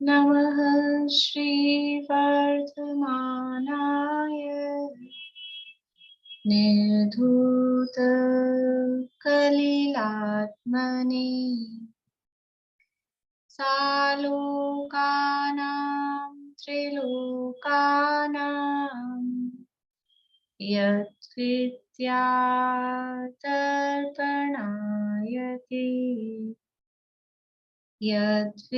नमः श्रीवर्धमानाय निर्धूतकलिलात्मने सालोकानां त्रिलोकानां यद्विद्यातर्पणायते यद्विद्यातर्पणायते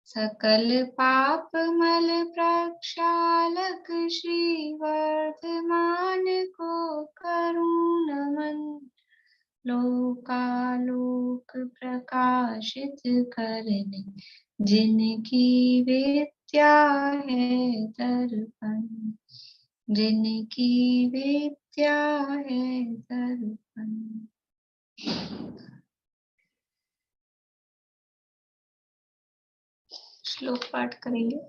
सकल पापमल प्रक्षालक श्रीवर्धमान को करुण मन लोकालोक प्रकाशित करने जिनकी विद्या है दर्पण जिनकी विद्या है दर्पण। श्लोक पाठ करेंगे।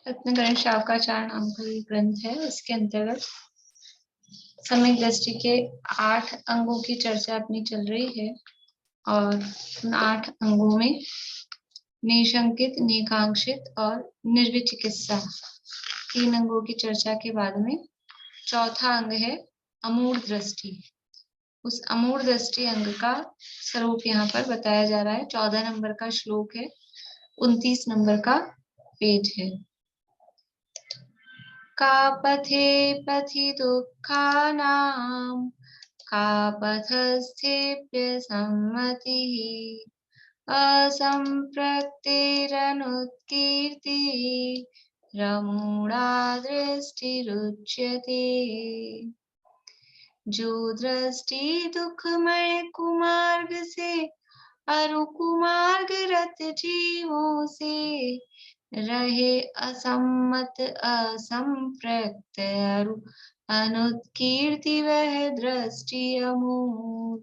रत्नगण शावकाचार्य नाम का ये ग्रंथ है। इसके अंतर्गत सम्यक दृष्टि के 8 अंगों की चर्चा अपनी चल रही है और उन 8 अंगों में निशंकित, निकांक्षित और निर्विचिकित्सा 3 अंगों की चर्चा के बाद में चौथा अंग है अमूढ़ दृष्टि। उस अमूढ़ दृष्टि अंग का स्वरूप यहाँ पर बताया जा रहा है। 14 नंबर का श्लोक है, 29 नंबर का पेज है। का पथे पथि दुःखानां का पथस्थेप्य सम्मतिः असंप्रक्तेरनुत्कीर्ति रमूढा दृष्टिरुच्यते। जो दृष्टि दुखमय कुमार्ग से अरुकुमार्ग रत जीवों से रहे असम्मत असंप्रक्त अरु अनुत्कीर्ति वह दृष्टि अमूढ़।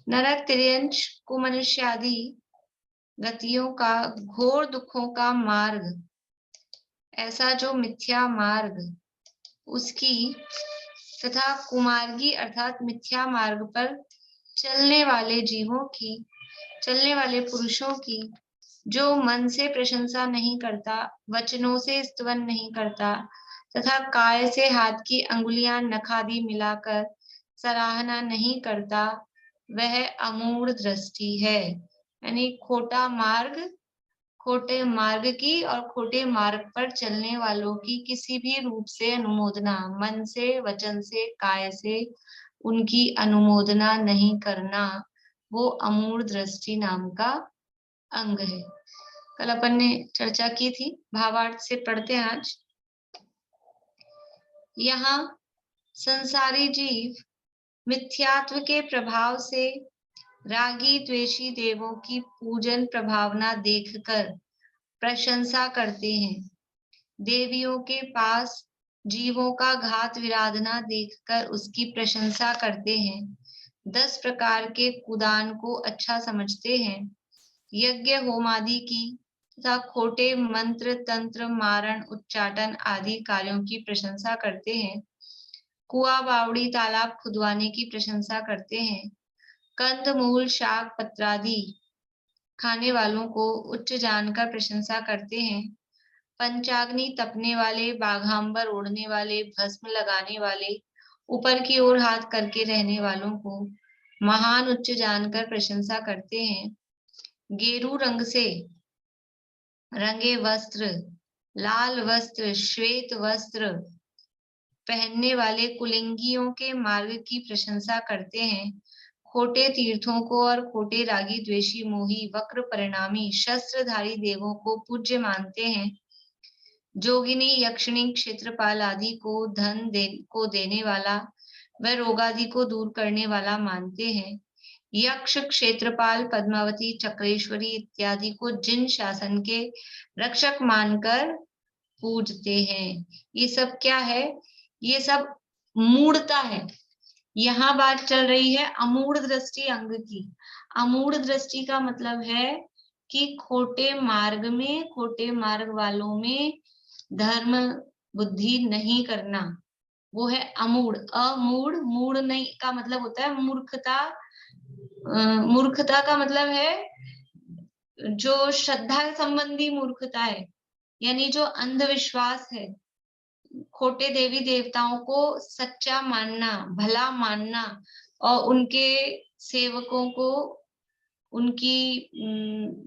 नरक, तिर्यंच, कुमनुष्य आदि गतियों का घोर दुखों का मार्ग, ऐसा जो मिथ्या मार्ग उसकी तथा कुमार्गी अर्थात मिथ्या मार्ग पर चलने वाले जीवों की, चलने वाले पुरुषों की, जो मन से प्रशंसा नहीं करता, वचनों से स्तवन नहीं करता तथा काय से हाथ की अंगुलियां नखादि मिलाकर सराहना नहीं करता, वह अमूढ़ दृष्टि है। यानी खोटा मार्ग, खोटे मार्ग की और खोटे मार्ग पर चलने वालों की किसी भी रूप से अनुमोदना, मन से, वचन से, काय से उनकी अनुमोदना नहीं करना, वो अमूढ़ दृष्टि नाम का अंग है। कल अपन ने चर्चा की थी, भावार्थ से पढ़ते हैं आज। यहाँ संसारी जीव मिथ्यात्व के प्रभाव से रागी द्वेषी देवों की पूजन प्रभावना देखकर प्रशंसा करते हैं। देवियों के पास जीवों का घात विराधना देखकर उसकी प्रशंसा करते हैं। 10 प्रकार के कुदान को अच्छा समझते हैं। यज्ञ होमादि की तथा खोटे मंत्र तंत्र मारण उच्चाटन आदि कार्यों की प्रशंसा करते हैं। कुआ बावड़ी तालाब खुदवाने की प्रशंसा करते हैं। कंद मूल शाक पत्रादि खाने वालों को उच्च जानकर प्रशंसा करते हैं। पंचाग्नि तपने वाले, बाघांबर ओढ़ने वाले, भस्म लगाने वाले, ऊपर की ओर हाथ करके रहने वालों को महान उच्च जानकर प्रशंसा करते हैं। गेरू रंग से रंगे वस्त्र, लाल वस्त्र, श्वेत वस्त्र पहनने वाले कुलिंगियों के मार्ग की प्रशंसा करते हैं। खोटे तीर्थों को और खोटे रागी द्वेषी मोही वक्र परिणामी शस्त्रधारी देवों को पूज्य मानते हैं। जोगिनी यक्षिणी क्षेत्रपाल आदि को धन को देने वाला व रोगादि को दूर करने वाला मानते हैं। यक्ष क्षेत्रपाल पद्मावती चक्रेश्वरी इत्यादि को जिन शासन के रक्षक मानकर पूजते हैं। ये सब क्या है? ये सब मूढ़ता है। यहाँ बात चल रही है अमूढ़ दृष्टि अंग की। अमूढ़ दृष्टि का मतलब है कि खोटे मार्ग में, खोटे मार्ग वालों में धर्म बुद्धि नहीं करना, वो है अमूढ़। अमूढ़, मूढ़ नहीं का मतलब होता है मूर्खता। मूर्खता का मतलब है जो श्रद्धा संबंधी मूर्खता है, यानी जो अंधविश्वास है, खोटे देवी देवताओं को सच्चा मानना, भला मानना, और उनके सेवकों को उनकी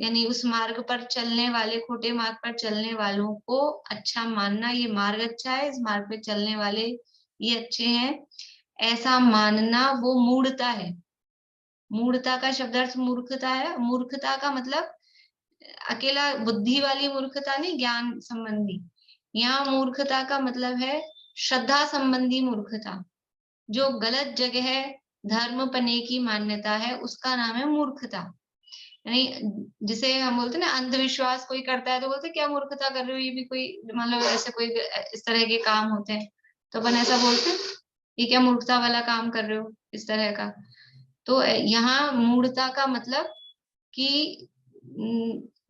यानी उस मार्ग पर चलने वाले, खोटे मार्ग पर चलने वालों को अच्छा मानना, ये मार्ग अच्छा है, इस मार्ग पे चलने वाले ये अच्छे हैं, ऐसा मानना वो मूढ़ता है। मूढ़ता का शब्दार्थ मूर्खता है। मूर्खता का मतलब अकेला बुद्धि वाली मूर्खता नहीं, ज्ञान संबंधी। यहाँ मूर्खता का मतलब है श्रद्धा संबंधी मूर्खता। जो गलत जगह धर्म पने की मान्यता है, उसका नाम है मूर्खता। यानी जिसे हम बोलते हैं ना, अंधविश्वास कोई करता है तो बोलते हैं क्या मूर्खता कर रहे हो, ये भी कोई मतलब ऐसे कोई इस तरह के काम होते हैं तो अपन ऐसा बोलते हैं, ये क्या मूर्खता वाला काम कर रहे हो, इस तरह का। तो यहाँ मूढ़ता का मतलब कि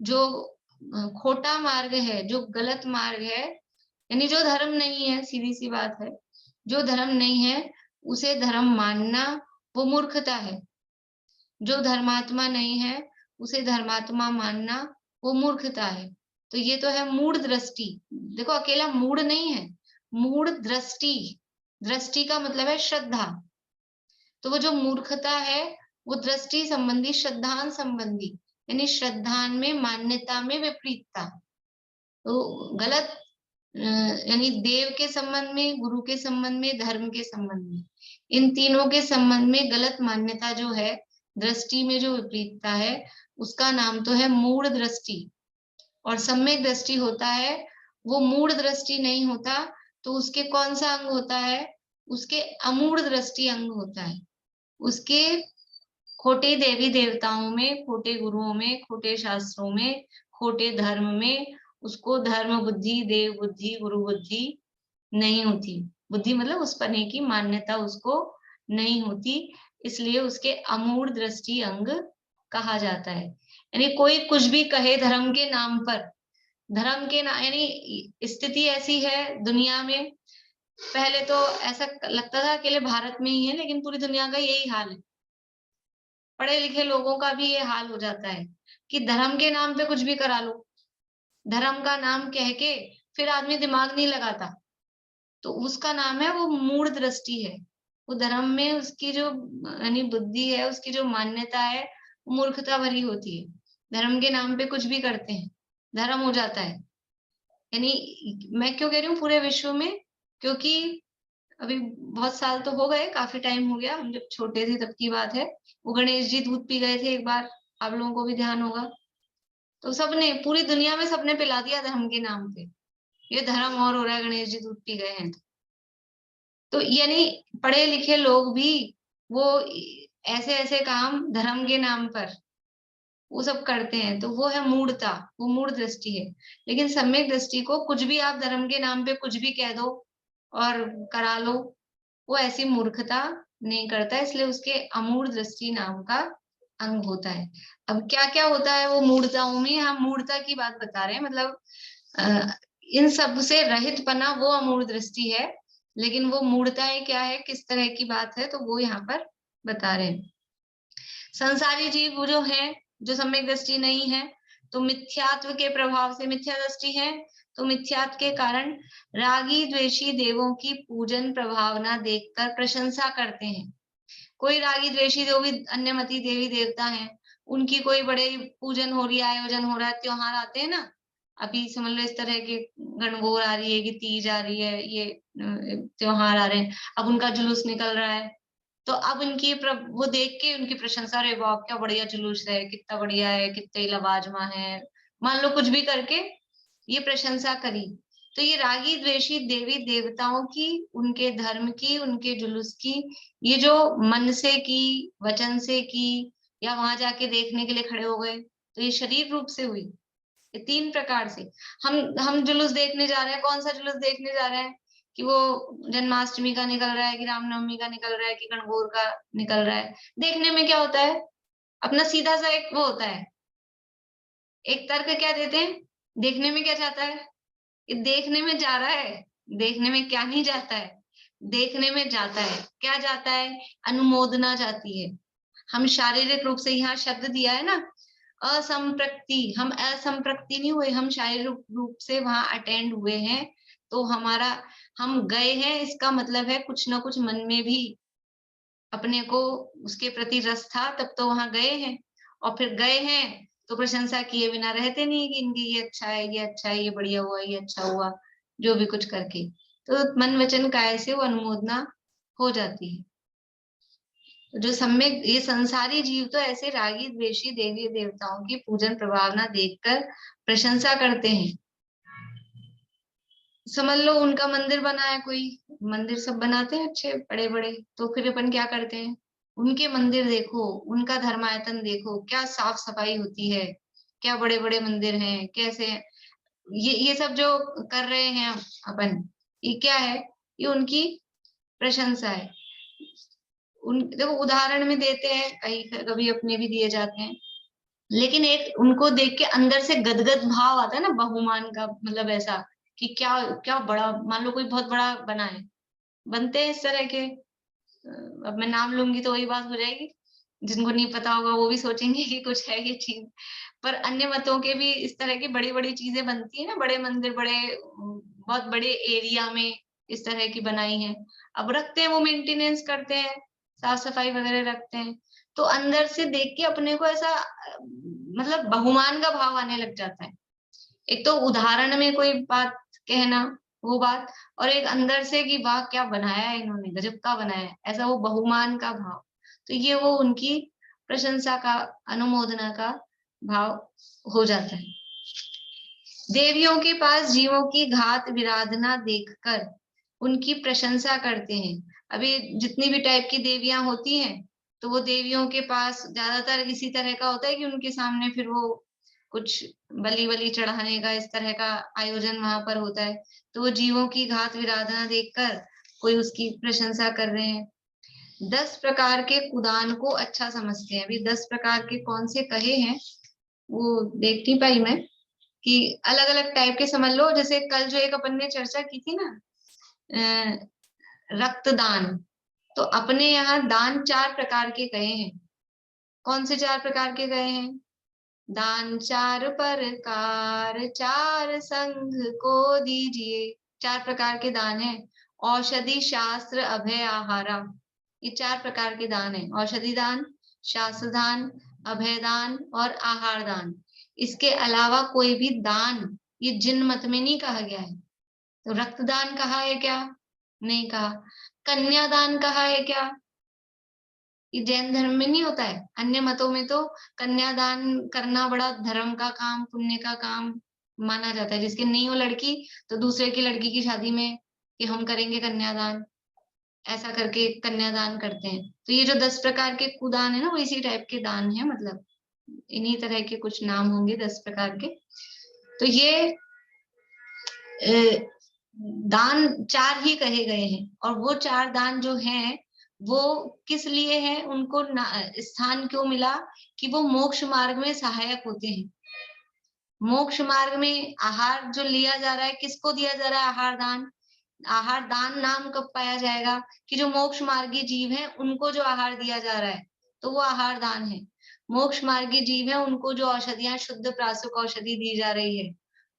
जो खोटा मार्ग है, जो गलत मार्ग है, यानी जो धर्म नहीं है, सीधी सी बात है, जो धर्म नहीं है उसे धर्म मानना वो मूर्खता है। जो धर्मात्मा नहीं है उसे धर्मात्मा मानना वो मूर्खता है। तो ये तो है मूढ़ दृष्टि। देखो अकेला मूढ़ नहीं है, मूढ़ दृष्टि। दृष्टि का मतलब है श्रद्धा। तो वो जो मूर्खता है वो दृष्टि संबंधी, श्रद्धान संबंधी, यानी श्रद्धान में, मान्यता में विपरीतता। तो गलत यानी देव के संबंध में, गुरु के संबंध में, धर्म के संबंध में, इन तीनों के संबंध में गलत मान्यता जो है, दृष्टि में जो विपरीतता है, उसका नाम तो है मूढ़ दृष्टि। और सम्यक दृष्टि होता है, वो मूढ़ दृष्टि नहीं होता, तो उसके कौन सा अंग होता है? उसके अमूढ़ दृष्टि अंग होता है। उसके खोटे देवी देवताओं में, खोटे गुरुओं में, खोटे शास्त्रों में, खोटे धर्म में उसको धर्म बुद्धि, देव बुद्धि, गुरु बुद्धि नहीं होती। बुद्धि मतलब उस पने की मान्यता उसको नहीं होती, इसलिए उसके अमूढ़ दृष्टि अंग कहा जाता है। यानी कोई कुछ भी कहे धर्म के नाम पर, धर्म के नाम, यानी स्थिति ऐसी है दुनिया में, पहले तो ऐसा लगता था अकेले भारत में ही है, लेकिन पूरी दुनिया का यही हाल है। पढ़े लिखे लोगों का भी ये हाल हो जाता है कि धर्म के नाम पे कुछ भी करा लो, धर्म का नाम कह के फिर आदमी दिमाग नहीं लगाता, तो उसका नाम है वो मूढ़ दृष्टि है। वो धर्म में उसकी जो यानी बुद्धि है, उसकी जो मान्यता है, वो मूर्खता भरी होती है। धर्म के नाम पे कुछ भी करते हैं, धर्म हो जाता है। यानी मैं क्यों कह रही हूँ पूरे विश्व में, क्योंकि अभी बहुत साल तो हो गए, काफी टाइम हो गया, हम जब छोटे थे तब की बात है। वो गणेश जी दूध पी गए थे एक बार, आप लोगों को भी ध्यान होगा। तो सबने, पूरी दुनिया में सबने पिला दिया धर्म के नाम पे, ये धर्म और हो रहा है, गणेश जी दूध पी गए हैं। तो यानी पढ़े लिखे लोग भी वो ऐसे ऐसे काम धर्म के नाम पर वो सब करते हैं, तो वो है मूढ़ता, वो मूढ़ दृष्टि है। लेकिन सम्यक दृष्टि को कुछ भी आप धर्म के नाम पे कुछ भी कह दो और करा लो, वो ऐसी मूर्खता नहीं करता, इसलिए उसके अमूढ़ दृष्टि नाम का अंग होता है। अब क्या क्या होता है वो मूढ़ताओं में, हम मूढ़ता की बात बता रहे हैं, मतलब इन सब से रहित पना वो अमूढ़ दृष्टि है। लेकिन वो मूढ़ताएं क्या है, किस तरह की बात है, तो वो यहाँ पर बता रहे हैं। संसारी जीव जो है, जो सम्यक दृष्टि नहीं है, तो मिथ्यात्व के प्रभाव से, मिथ्या दृष्टि है तो मिथ्यात्व के कारण रागी द्वेषी देवों की पूजन प्रभावना देखकर प्रशंसा करते हैं। कोई रागी द्वेषी जो भी अन्य मती देवी देवता हैं, उनकी कोई बड़े पूजन हो रही है, आयोजन हो रहा है, त्योहार आते हैं ना, अभी समझ लो इस तरह के गणगौर आ रही है, कि तीज आ रही है, ये त्योहार आ रहे हैं, अब उनका जुलूस निकल रहा है, तो अब इनकी वो देख के उनकी प्रशंसा, अरे बाप क्या बढ़िया जुलूस है, कितना बढ़िया है, कितने लवाजमा है, मान लो कुछ भी करके ये प्रशंसा करी। तो ये रागी द्वेषी देवी देवताओं की, उनके धर्म की, उनके जुलूस की, ये जो मन से की, वचन से की, या वहां जाके देखने के लिए खड़े हो गए, तो ये शरीर रूप से हुई। ये तीन प्रकार से हम जुलूस देखने जा रहे हैं, कौन सा जुलूस देखने जा रहे हैं, कि वो जन्माष्टमी का निकल रहा है, कि रामनवमी का निकल रहा है, कि गणगौर का निकल रहा है। देखने में क्या होता है, अपना सीधा सा एक वो होता है, एक तर्क क्या देते हैं, देखने में क्या चाहता है, ये देखने में जा रहा है, देखने में क्या नहीं जाता है, देखने में जाता है, क्या जाता है, अनुमोदना जाती है। हम शारीरिक रूप से यहाँ शब्द दिया है ना, असंप्रक्ति, हम असंप्रक्ति नहीं हुए, हम शारीरिक रूप से वहां अटेंड हुए हैं, तो हमारा, हम गए हैं, इसका मतलब है कुछ ना कुछ मन में भी अपने को उसके प्रति रस था, तब तो वहां गए हैं। और फिर गए हैं तो प्रशंसा किए बिना रहते नहीं कि इनकी ये अच्छा है, ये अच्छा है, ये बढ़िया हुआ, ये अच्छा हुआ, जो भी कुछ करके, तो मन वचन काय से वो अनुमोदना हो जाती है। तो जो सम्यक, ये संसारी जीव तो ऐसे रागी द्वेषी देवी देवताओं की पूजन प्रभावना देखकर प्रशंसा करते हैं। समझ लो उनका मंदिर बना है, कोई मंदिर सब बनाते हैं अच्छे बड़े बड़े, तो फिर अपन क्या करते हैं, उनके मंदिर देखो, उनका धर्मायतन देखो, क्या साफ सफाई होती है, क्या बड़े बड़े मंदिर हैं, कैसे ये सब जो कर रहे हैं अपन, ये क्या है, ये उनकी प्रशंसा है। उन देखो उदाहरण में देते हैं, कहीं कभी अपने भी दिए जाते हैं, लेकिन एक उनको देख के अंदर से गदगद भाव आता है ना, बहुमान का मतलब ऐसा कि क्या क्या बड़ा, मान लो कोई बहुत बड़ा बना है, बनते हैं इस तरह के, अब मैं नाम लूंगी तो वही बात हो जाएगी, जिनको नहीं पता होगा वो भी सोचेंगे कि कुछ है ये चीज। पर अन्य मतों के भी इस तरह की बड़ी बड़ी चीजें बनती है ना, बड़े मंदिर, बड़े बहुत बड़े एरिया में इस तरह की बनाई है, अब रखते हैं, वो मेंटेनेंस करते हैं, साफ सफाई वगैरह रखते हैं, तो अंदर से देख के अपने को ऐसा मतलब बहुमान का भाव आने लग जाता है। एक तो उदाहरण में कोई बात कहना, वो बात, और एक अंदर से कि वाह क्या बनाया है इन्होंने, गजब का बनाया है, ऐसा वो बहुमान का भाव, तो ये वो उनकी प्रशंसा का, अनुमोदना का भाव हो जाता है। देवियों के पास जीवों की घात विराधना देखकर उनकी प्रशंसा करते हैं। अभी जितनी भी टाइप की देवियां होती हैं, तो वो देवियों के पास ज्यादातर इसी तरह का होता है कि उनके सामने फिर वो कुछ बलि वली चढ़ाने का इस तरह का आयोजन वहां पर होता है, तो वो जीवों की घात विराधना देखकर कोई उसकी प्रशंसा कर रहे हैं। 10 प्रकार के कुदान को अच्छा समझते हैं। अभी 10 प्रकार के कौन से कहे हैं वो देख नहीं पाई मैं, कि अलग अलग टाइप के समझ लो, जैसे कल जो एक अपन ने चर्चा की थी ना, रक्तदान, तो अपने यहाँ दान 4 प्रकार के गए हैं। कौन से 4 प्रकार के गए हैं? दान 4 प्रकार, 4 संघ को दीजिए, 4 प्रकार के दान है। औषधि शास्त्र अभय आहारा, ये 4 प्रकार के दान है, औषधि दान, शास्त्र दान, अभय दान और आहार दान। इसके अलावा कोई भी दान ये जिन मत में नहीं कहा गया है। तो रक्तदान कहा है क्या? नहीं कहा। कन्यादान कहा है क्या? ये जैन धर्म में नहीं होता है, अन्य मतों में तो कन्यादान करना बड़ा धर्म का काम, पुण्य का काम माना जाता है, जिसकी नहीं हो लड़की तो दूसरे की लड़की की शादी में कि हम करेंगे कन्यादान, ऐसा करके कन्यादान करते हैं। तो ये जो 10 प्रकार के कुदान है ना, वो इसी टाइप के दान है, मतलब इन्हीं तरह के कुछ नाम होंगे 10 प्रकार के। तो ये दान 4 ही कहे गए हैं, और वो 4 दान जो हैं वो किस लिए है, उनको स्थान क्यों मिला, कि वो मोक्ष मार्ग में सहायक होते हैं। मोक्ष मार्ग में आहार जो लिया जा रहा है, किसको दिया जा रहा है आहार दान? आहार दान नाम कब पाया जाएगा, कि जो मोक्ष मार्गी जीव है उनको जो आहार दिया जा रहा है, तो वो आहार दान है। मोक्ष मार्गी जीव है, उनको जो औषधियां, शुद्ध प्रासुक औषधि दी जा रही है,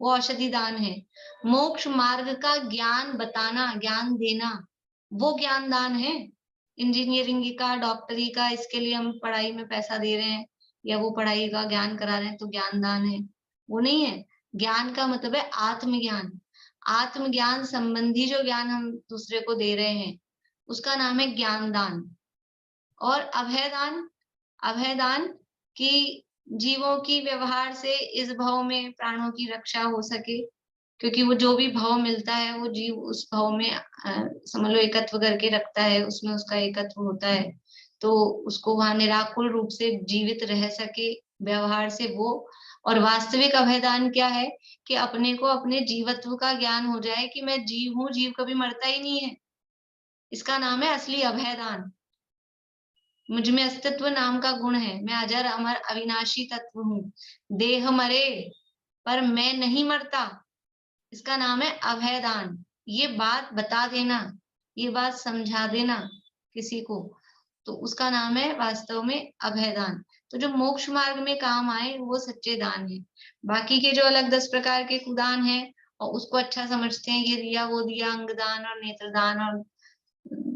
वो औषधि दान है। मोक्ष मार्ग का ज्ञान बताना, ज्ञान देना, वो ज्ञान दान है। इंजीनियरिंग का, डॉक्टरी का, इसके लिए हम पढ़ाई में पैसा दे रहे हैं, या वो पढ़ाई का ज्ञान करा रहे हैं, तो ज्ञान दान है, वो नहीं है। ज्ञान का मतलब है आत्मज्ञान। आत्मज्ञान संबंधी जो ज्ञान हम दूसरे को दे रहे हैं, उसका नाम है ज्ञान दान। और अभयदान, अभयदान की जीवों की व्यवहार से इस भव में प्राणों की रक्षा हो सके, क्योंकि वो जो भी भव मिलता है वो जीव उस भव में समझ लो एकत्व करके रखता है, उसमें उसका एकत्व होता है, तो उसको वहां निराकुल रूप से जीवित रह सके व्यवहार से वो। और वास्तविक अभयदान क्या है, कि अपने को अपने जीवत्व का ज्ञान हो जाए, कि मैं जीव हूँ, जीव कभी मरता ही नहीं है, इसका नाम है असली अभयदान। मुझ में अस्तित्व नाम का गुण है, मैं अजर अमर अविनाशी तत्व हूँ, देह मरे पर मैं नहीं मरता, इसका नाम है अभय दान। ये बात बता देना, ये बात समझा देना किसी को, तो उसका नाम है वास्तव में अभय दान। तो जो मोक्ष मार्ग में काम आए वो सच्चे दान है। बाकी के जो अलग 10 प्रकार के कुदान है और उसको अच्छा समझते हैं, ये दिया वो दिया, अंग दान और नेत्र दान और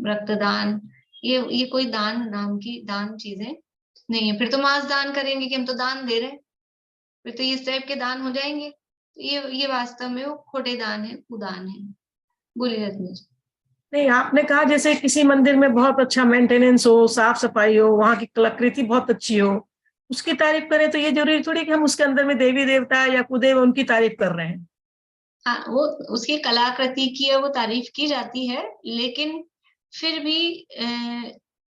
रक्तदान, ये कोई दान नाम की दान चीजें नहीं है। फिर तो मांस दान करेंगे कि हम तो दान दे रहे हैं, फिर तो इस टाइप के दान हो जाएंगे। तो ये वास्तव में वो खोटे दान है, कुदान है। बोलिए रत्न जी। नहीं, आपने कहा जैसे किसी मंदिर में बहुत अच्छा मेंटेनेंस हो, साफ सफाई हो, वहां की कलाकृति बहुत अच्छी हो, उसकी तारीफ करें तो ये जरूरी थोड़ी कि हम उसके अंदर में देवी देवता या कुदेव उनकी तारीफ कर रहे हैं। हाँ, वो उसकी कलाकृति की है, वो तारीफ की जाती है, लेकिन फिर भी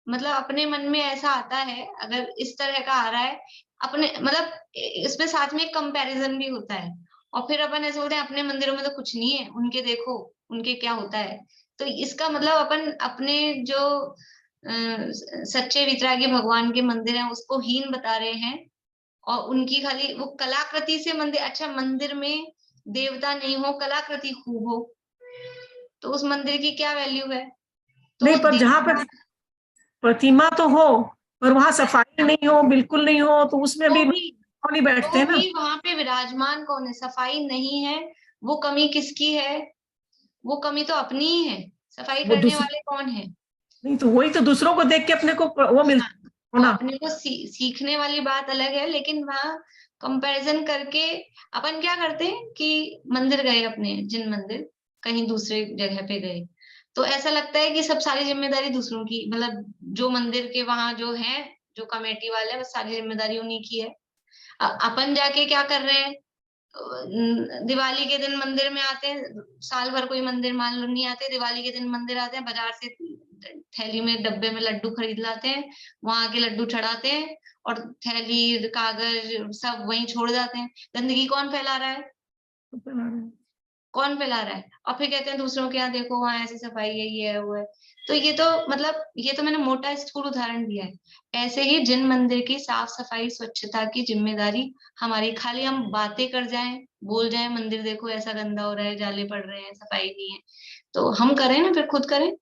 मतलब अपने मन में ऐसा आता है, अगर इस तरह का आ रहा है अपने, मतलब इसमें साथ में एक कंपैरिजन भी होता है, और फिर अपन ऐसे बोलते हैं अपने मंदिरों में तो कुछ नहीं है, उनके देखो उनके क्या होता है। तो इसका मतलब अपन अपने जो सच्चे वितरागी भगवान के मंदिर हैं उसको हीन बता रहे हैं, और उनकी खाली वो कलाकृति से मंदिर, अच्छा मंदिर में देवता नहीं हो, कलाकृति खूब हो, तो उस मंदिर की क्या वैल्यू है। तो नहीं, पर जहां पर प्रतिमा तो हो पर वहां सफाई नहीं हो, बिल्कुल नहीं हो, तो उसमें भी नहीं बैठते तो हैं ना। भी वहां पे विराजमान कौन है, सफाई नहीं है, वो कमी किसकी है, वो कमी तो अपनी ही है, सफाई वो करने दूसरे, वाले कौन है। नहीं तो वही तो दूसरों को देख के अपने को वो हाँ, मिलता हो वो ना। अपने को सीखने वाली बात अलग है, लेकिन वहां कंपैरिजन करके अपन क्या करते हैं कि मंदिर गए अपने, जिन मंदिर कहीं दूसरे जगह पे गए, तो ऐसा लगता है कि सब सारी जिम्मेदारी दूसरों की, मतलब जो मंदिर के वहां जो है, जो कमेटी वाले हैं, बस सारी जिम्मेदारी उन्हीं की है। अपन जाके क्या कर रहे हैं, दिवाली के दिन मंदिर में आते हैं, साल भर कोई मंदिर मान लो नहीं आते, दिवाली के दिन मंदिर आते हैं, बाजार से थैली में डब्बे में लड्डू खरीद लाते हैं, वहां आके लड्डू चढ़ाते हैं, और थैली कागज सब वहीं छोड़ जाते हैं। गंदगी कौन फैला रहा है, कौन फैला रहा है, और फिर कहते हैं दूसरों के यहाँ देखो वहां ऐसी सफाई है, ये है वो है। तो ये तो मतलब ये तो मैंने मोटा स्थूल उदाहरण दिया है। ऐसे ही जिन मंदिर की साफ सफाई स्वच्छता की जिम्मेदारी हमारी, खाली हम बातें कर जाएं, बोल जाएं मंदिर देखो ऐसा गंदा हो रहा है, जाले पड़ रहे हैं, सफाई नहीं है, तो हम करें ना, फिर खुद करें,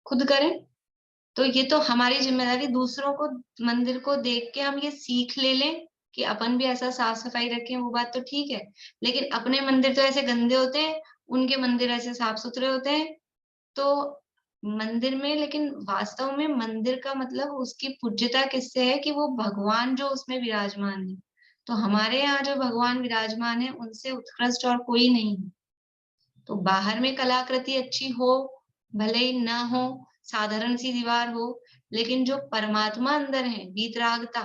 खुद करें। तो ये तो हमारी जिम्मेदारी, दूसरों को मंदिर को देख के हम ये सीख ले लें कि अपन भी ऐसा साफ सफाई रखें, वो बात तो ठीक है, लेकिन अपने मंदिर तो ऐसे गंदे होते हैं, उनके मंदिर ऐसे साफ सुथरे होते हैं। तो मंदिर में, लेकिन वास्तव में मंदिर का मतलब उसकी पूज्यता किससे है कि वो भगवान जो उसमें विराजमान है। तो हमारे यहाँ जो भगवान विराजमान है उनसे उत्कृष्ट और कोई नहीं है। तो बाहर में कलाकृति अच्छी हो, भले ही ना हो, साधारण सी दीवार हो, लेकिन जो परमात्मा अंदर है, वीतरागता,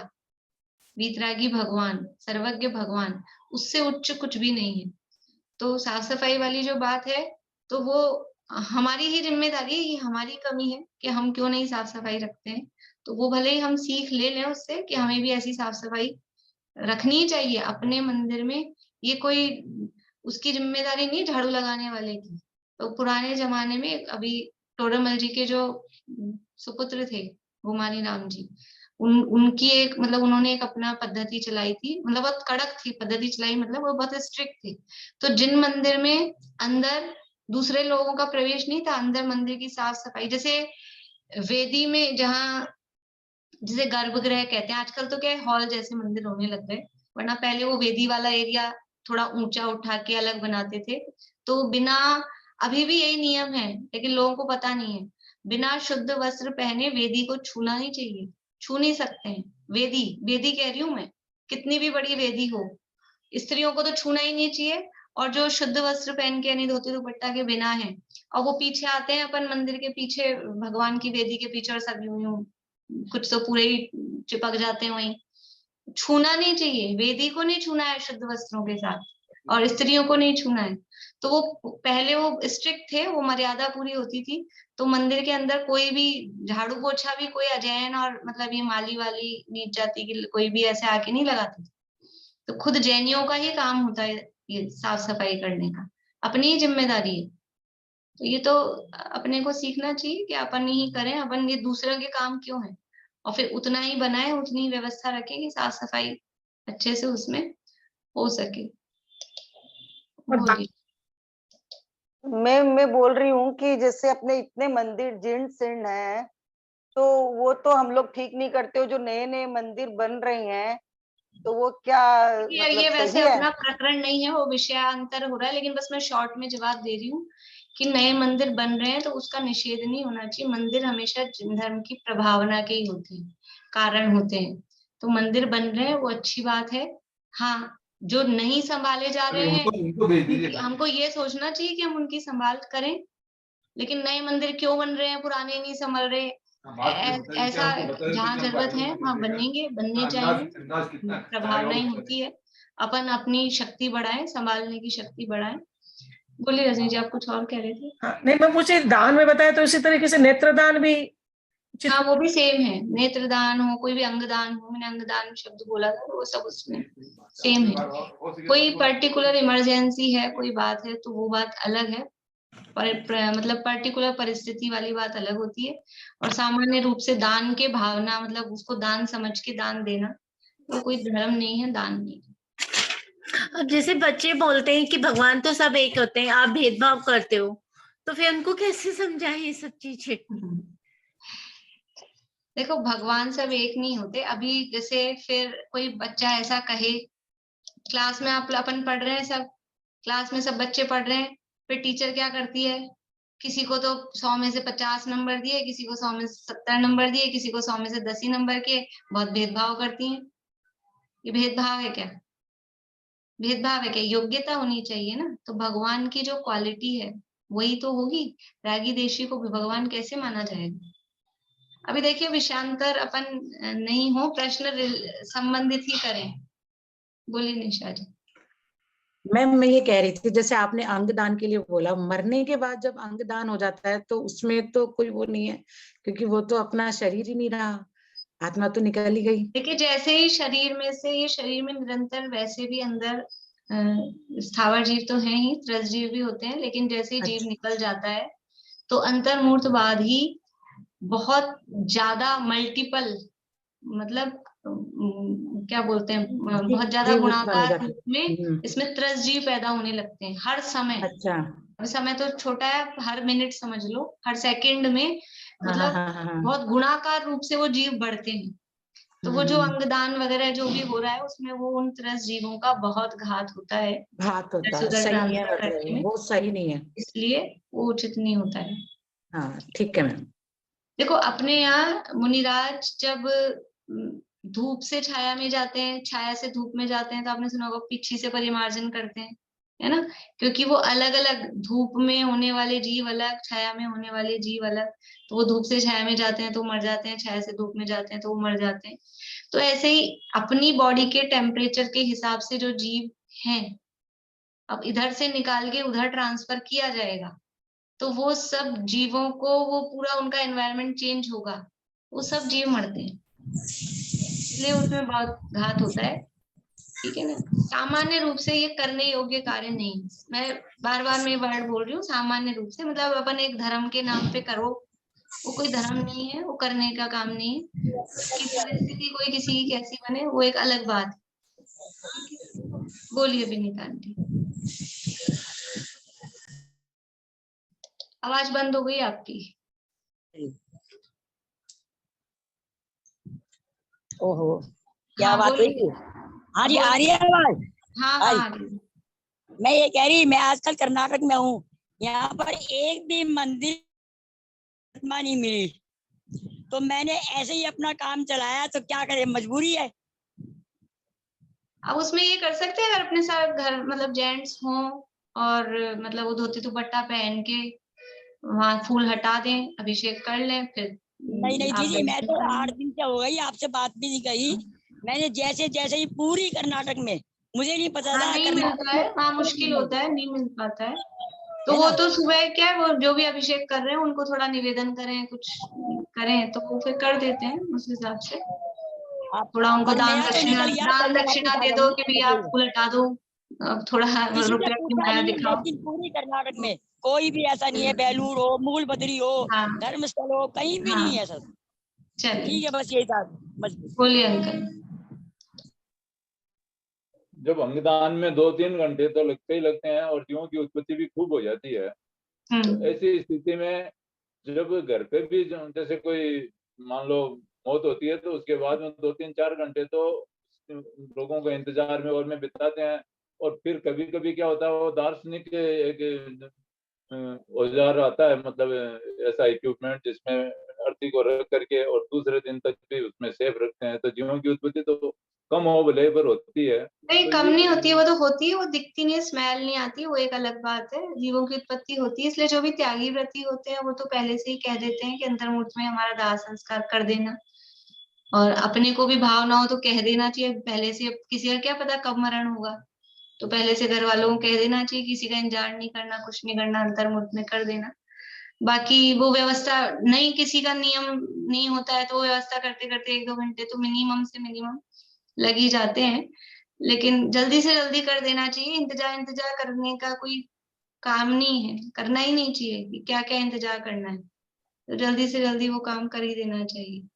वीतरागी भगवान, सर्वज्ञ भगवान, उससे उच्च कुछ भी नहीं है। तो साफ सफाई वाली जो बात है, तो वो हमारी ही जिम्मेदारी है, ये हमारी कमी है कि हम क्यों नहीं साफ सफाई रखते हैं। तो वो भले ही हम सीख ले लें उससे कि हमें भी ऐसी साफ सफाई रखनी चाहिए अपने मंदिर में। ये कोई उसकी जिम्मेदारी नहीं झाड़ू लगाने वाले की। तो पुराने जमाने में अभी टोडरमल जी के जो सुपुत्र थे, गुमानी राम जी, उनकी एक मतलब उन्होंने एक अपना पद्धति चलाई थी, मतलब बहुत कड़क थी पद्धति चलाई, मतलब वो बहुत स्ट्रिक्ट थी। तो जिन मंदिर में अंदर दूसरे लोगों का प्रवेश नहीं था, अंदर मंदिर की साफ सफाई, जैसे वेदी में जहाँ, जिसे गर्भगृह कहते हैं, आजकल तो क्या हॉल जैसे मंदिर होने लग गए, वरना पहले वो वेदी वाला एरिया थोड़ा ऊंचा उठा के अलग बनाते थे। तो बिना, अभी भी यही नियम है लेकिन लोगों को पता नहीं है, बिना शुद्ध वस्त्र पहने वेदी को छूना नहीं चाहिए, छू नहीं सकते हैं। वेदी, वेदी कह रही हूं मैं, कितनी भी बड़ी वेदी हो, स्त्रियों को तो छूना ही नहीं चाहिए। और जो शुद्ध वस्त्र पहन के यानी धोती दुपट्टा के बिना है, और वो पीछे आते हैं अपन मंदिर के पीछे, भगवान की वेदी के पीछे, और सब यूं यूं कुछ तो पूरे ही चिपक जाते हैं वहीं। छूना नहीं चाहिए, वेदी को नहीं छूना है शुद्ध वस्त्रों के साथ, और स्त्रियों को नहीं छूना है। तो वो पहले वो स्ट्रिक्ट थे, वो मर्यादा पूरी होती थी। तो मंदिर के अंदर कोई भी झाड़ू पोछा भी कोई अजैन और मतलब ये माली वाली नीच जाति की कोई भी ऐसे आके नहीं लगाते। तो खुद जैनियों का ही काम होता है ये साफ सफाई करने का, अपनी ही जिम्मेदारी है। तो ये तो अपने को सीखना चाहिए कि अपन ही करें, अपन ये दूसरों के काम क्यों है, और फिर उतना ही बनाए, उतनी ही व्यवस्था रखें कि साफ सफाई अच्छे से उसमें हो सके। और बोलिए। मैं बोल रही हूँ कि जैसे अपने इतने मंदिर जीर्ण शीर्ण है, तो वो तो हम लोग ठीक नहीं करते हो, जो नए नए मंदिर बन रहे हैं तो वो क्या मतलब ये वैसे सही है? अपना प्रकरण नहीं है, वो विषयांतर हो रहा है, लेकिन बस मैं शॉर्ट में जवाब दे रही हूँ कि नए मंदिर बन रहे हैं तो उसका निषेध नहीं होना चाहिए। मंदिर हमेशा धर्म की प्रभावना के ही होते हैं, कारण होते हैं। तो मंदिर बन रहे हैं वो अच्छी बात है। हाँ, जो नहीं संभाले जा रहे हैं हमको ये सोचना चाहिए कि हम उनकी संभाल करें, लेकिन नए मंदिर क्यों बन रहे हैं, पुराने नहीं संभल रहे, ऐसा जहाँ जरूरत है वहां बनेंगे, बनने चाहिए, प्रभावना ही होती है। अपन अपनी शक्ति बढ़ाएं, संभालने की शक्ति बढ़ाएं। बोलिए रजनी जी, आप कुछ और कह रहे थे? हाँ, नहीं मैं पूछे दान में बताया तो इसी तरीके से नेत्रदान भी उचित। हाँ, वो भी सेम है, नेत्रदान हो, कोई भी अंगदान हो, मैंने अंगदान शब्द बोला था, वो सब उसमें सेम है। कोई पर्टिकुलर इमरजेंसी है, कोई बात है, तो वो बात अलग है। मतलब पर्टिकुलर परिस्थिति वाली बात अलग होती है, और सामान्य रूप से दान के भावना, मतलब उसको दान समझ के दान देना, वो कोई धर्म नहीं है, दान नहीं है। अब जैसे बच्चे बोलते हैं कि भगवान तो सब एक होते हैं, आप भेदभाव करते हो, तो फिर उनको कैसे समझाएं ये सब चीजें? देखो, भगवान सब एक नहीं होते। अभी जैसे फिर कोई बच्चा ऐसा कहे, क्लास में आप अपन पढ़ रहे हैं, सब क्लास में सब बच्चे पढ़ रहे हैं, फिर टीचर क्या करती है, किसी को तो 100 में से 50 नंबर दिए, किसी को 100 में से 70 नंबर दिए, किसी को 100 में से 10 ही नंबर के, बहुत भेदभाव करती हैं। ये भेदभाव है क्या? भेदभाव है क्या? योग्यता होनी चाहिए ना। तो भगवान की जो क्वालिटी है वही तो होगी। रागी देशी को भी भगवान कैसे माना जाएगा? अभी देखिए, विषयांतर अपन नहीं हो, प्रश्न संबंधित ही करें। बोलिए निशा जी। मैम मैं ये कह रही थी, जैसे आपने अंगदान के लिए बोला, मरने के बाद जब अंगदान हो जाता है तो उसमें तो कोई वो नहीं है, क्योंकि वो तो अपना शरीर ही नहीं रहा, आत्मा तो निकल ही गई। देखिए, जैसे ही शरीर में से, ये शरीर में निरंतर वैसे भी अंदर स्थावर जीव तो हैं ही, त्रस जीव भी होते हैं, लेकिन जैसे ही जीव अच्छा। निकल जाता है तो अंतर्मूर्तवाद ही बहुत ज्यादा मल्टीपल, मतलब क्या बोलते हैं, बहुत ज्यादा जीव उत्पन्न हो गुणाकार जाते रूप में हैं। इसमें त्रस जीव पैदा होने लगते हैं हर समय। अच्छा। अभी समय तो छोटा है, हर मिनट समझ लो, हर सेकंड में, हाँ हाँ मतलब हाँ हाँ हाँ। बहुत गुणाकार रूप से वो जीव बढ़ते हैं। तो वो जो अंगदान वगैरह जो भी हो रहा है उसमें वो उन त्रस्त जीवों का बहुत घात होता है, घात होता इधर से है, उधर सही है, ट्रांसफर करने मतलब में, वो सही नहीं है। इसलिए वो उचित नहीं होता है। हाँ ठीक है मैम। देखो, अपने यहाँ मुनिराज जब धूप से छाया में जाते हैं, छाया से धूप में जाते हैं, तो आपने सुना होगा पीछे से परिमार्जन करते हैं, है ना? क्योंकि वो अलग अलग, धूप में होने वाले जीव अलग, छाया में होने वाले जीव अलग। तो वो धूप से छाया में जाते हैं तो मर जाते हैं, छाया से धूप में जाते हैं तो वो मर जाते हैं। तो ऐसे ही अपनी बॉडी के टेम्परेचर के हिसाब से जो जीव हैं, अब इधर से निकाल के उधर ट्रांसफर किया जाएगा, तो वो सब जीवों को, वो पूरा उनका एनवायरनमेंट चेंज होगा, वो सब जीव मरते हैं, इसलिए उसमें बहुत घात होता है। ठीक है ना? सामान्य रूप से ये करने योग्य कार्य नहीं। मैं बार बार मैं वर्ड बोल रही हूँ, सामान्य रूप से, मतलब अपन एक धर्म के नाम पे करो, वो कोई धर्म नहीं है, वो करने का काम नहीं है। उसकी परिस्थिति कोई किसी की कैसी बने, वो एक अलग बात है। ठीक है? बोलिए विनीता आंटी। आवाज बंद हो गई आपकी। ओहो, क्या हाँ, बात हुई? बोलिए। हाँ जी, आ रही है आवाज? हाँ आई। हाँ, आ रही है। मैं ये कह रही, मैं आजकल कर्नाटक में हूँ, यहाँ पर एक भी मंदिर आत्मा नहीं मिली, तो मैंने ऐसे ही अपना काम चलाया, तो क्या करे, मजबूरी है। अब उसमें ये कर सकते हैं, अगर अपने साथ घर, मतलब जेंट्स हों और मतलब वो धोती दुपट्टा पहन के वहां फूल हटा दें, अभिषेक कर लें, फिर नहीं नहीं आप दीदी, मैं तो 8 दिन से हो गई आपसे बात भी नहीं कही। मैंने जैसे जैसे ही पूरी कर्नाटक में, मुझे नहीं पता हाँ, था नहीं कर्नाटक मिलता में है वहाँ, मुश्किल होता है, नहीं मिल पाता है। तो है वो ना। तो सुबह क्या है, वो जो भी अभिषेक कर रहे हैं उनको थोड़ा निवेदन करें, कुछ करें, तो वो फिर कर देते हैं उस हिसाब से। आप, थोड़ा उनको पर दान मेरा तो दक्षिणा, निकल गया, दान कल मैं दक्षिणा वापस आ दे दो कि जाऊंगी। भैया आप फूल हटा दो, अब थोड़ा किसी से रुपया की पूछा माया नहीं, दिखाओ। लेकिन पूरी कर्नाटक में कोई भी ऐसा नहीं है, बेलूर हो, मूल बद्री हो, हाँ धर्मस्थल हो, कहीं भी नहीं हाँ, है सर। चलिए, ठीक है, बस यही था। बस बोलिए अंकल। जब अंगदान में 2-3 घंटे तो लगते ही लगते हैं, और जीवों की उत्पत्ति भी खूब हो जाती है। हम्म। ऐसी स्थिति में जब घर पे भी जैसे कोई मान लो मौत होती है तो उसके बाद में 2-3-4 घंटे तो लोगों को इंतजार में और में बिताते हैं। और फिर कभी कभी क्या होता है, वो दार्शनिक एक औजार आता है, मतलब ऐसा इक्विपमेंट जिसमें अर्थी को रख करके और दूसरे दिन तक भी उसमें सेफ रखते हैं, तो जीवों की उत्पत्ति तो कम हो भले पर होती है। नहीं, तो कम ये नहीं होती है, वो तो होती है, वो दिखती नहीं है, स्मेल नहीं आती, वो एक अलग बात है। जीवों की उत्पत्ति होती है, इसलिए जो भी त्यागी व्रती होते हैं वो तो पहले से ही कह देते हैं कि अंतर्मुख में हमारा दाह संस्कार कर देना, और अपने को भी भाव ना हो तो कह देना चाहिए पहले से। अब किसी का क्या पता कब मरण होगा, तो पहले से घर वालों को कह देना चाहिए, किसी का इंतजार नहीं करना, कुछ नहीं करना, अंतर्मुख में कर देना। बाकी वो व्यवस्था नहीं, किसी का नियम नहीं होता है तो वो व्यवस्था करते करते 1-2 घंटे तो मिनिमम से मिनिमम लग ही जाते हैं, लेकिन जल्दी से जल्दी कर देना चाहिए। इंतजार इंतजार करने का कोई काम नहीं है, करना ही नहीं चाहिए कि क्या क्या इंतजार करना है, तो जल्दी से जल्दी वो काम कर ही देना चाहिए।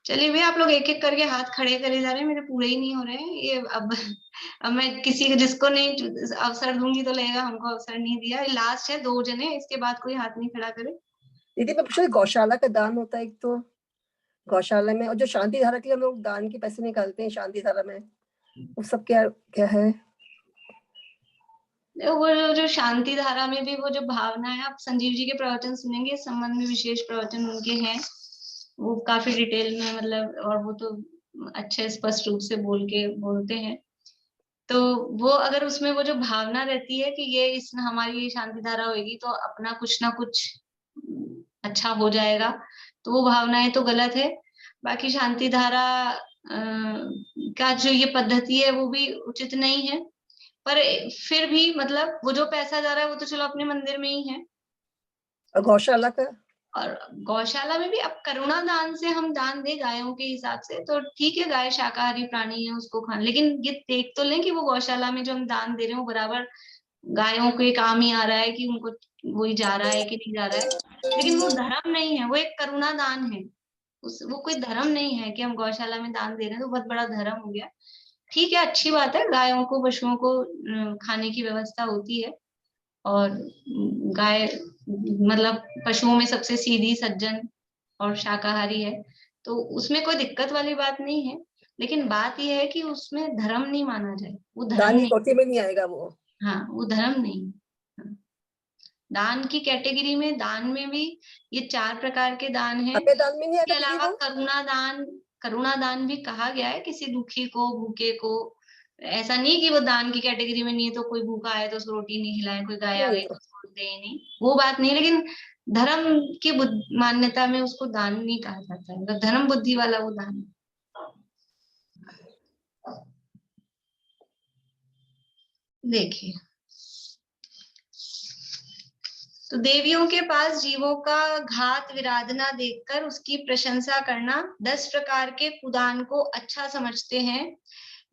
चलिए भैया, आप लोग एक एक करके हाथ खड़े करे जा रहे हैं, मेरे पूरे ही नहीं हो रहे हैं ये। अब मैं किसी को जिसको नहीं अवसर दूंगी तो लगेगा हमको अवसर नहीं दिया। लास्ट है 2 जने, इसके बाद कोई हाथ नहीं खड़ा करे। दीदी मैं पूछ रही, गौशाला का दान होता है एक तो गौशाला में, और जो शांति धारा के लिए हम लोग दान के पैसे निकालते हैं शांति धारा में, वो सब क्या क्या है? वो जो शांति धारा में भी वो जो भावना है, आप संजीव जी के प्रवचन सुनेंगे, इस संबंध में विशेष प्रवचन उनके हैं, वो काफी डिटेल में मतलब, और वो तो अच्छे स्पष्ट रूप से बोलते हैं। तो वो अगर उसमें वो जो भावना रहती है कि ये इस हमारी ये शांति धारा होगी तो अपना कुछ ना कुछ अच्छा हो जाएगा, तो वो भावनाएं तो गलत है। बाकी शांति धारा का जो ये पद्धति है वो भी उचित नहीं है, पर फिर भी मतलब वो जो पैसा जा रहा है वो तो चलो अपने मंदिर में ही है। और गौशाला का? और गौशाला में भी अब करुणा दान से हम दान दे गायों के हिसाब से तो ठीक है, गाय शाकाहारी प्राणी है, उसको खाना, लेकिन ये देख तो लें कि वो गौशाला में जो हम दान दे रहे हैं वो बराबर गायों के काम ही आ रहा है कि उनको वही जा रहा है कि नहीं जा रहा है। लेकिन वो धर्म नहीं है, वो एक करुणा दान है, वो कोई धर्म नहीं है कि हम गौशाला में दान दे रहे हैं तो बहुत बड़ा धर्म हो गया। ठीक है, अच्छी बात है, गायों को पशुओं को खाने की व्यवस्था होती है, और गाय मतलब पशुओं में सबसे सीधी सज्जन और शाकाहारी है, तो उसमें कोई दिक्कत वाली बात नहीं है। लेकिन बात यह है कि उसमें धर्म नहीं माना जाए, वो धर्म दान की नहीं। कोटि में नहीं आएगा वो। हाँ, वो धर्म नहीं। हाँ। दान की कैटेगरी में, दान में भी ये 4 प्रकार के दान हैं। अभय दान में नहीं इसके आएगा दीदी अलावा वो? करुणा दान भी कहा गया है, किसी दुखी को, भूखे को। ऐसा नहीं कि वो दान की कैटेगरी में नहीं है, तो कोई भूखा है तो उसको रोटी नहीं खिलाए, कोई गाय आ गई तो उसको दे ही नहीं, वो बात नहीं। लेकिन धर्म की मान्यता में उसको दान नहीं कहा जाता है, मतलब धर्म बुद्धि वाला वो दान। देखिए, तो देवियों के पास जीवों का घात विराधना देखकर उसकी प्रशंसा करना 10 प्रकार के कुदान को अच्छा समझते हैं।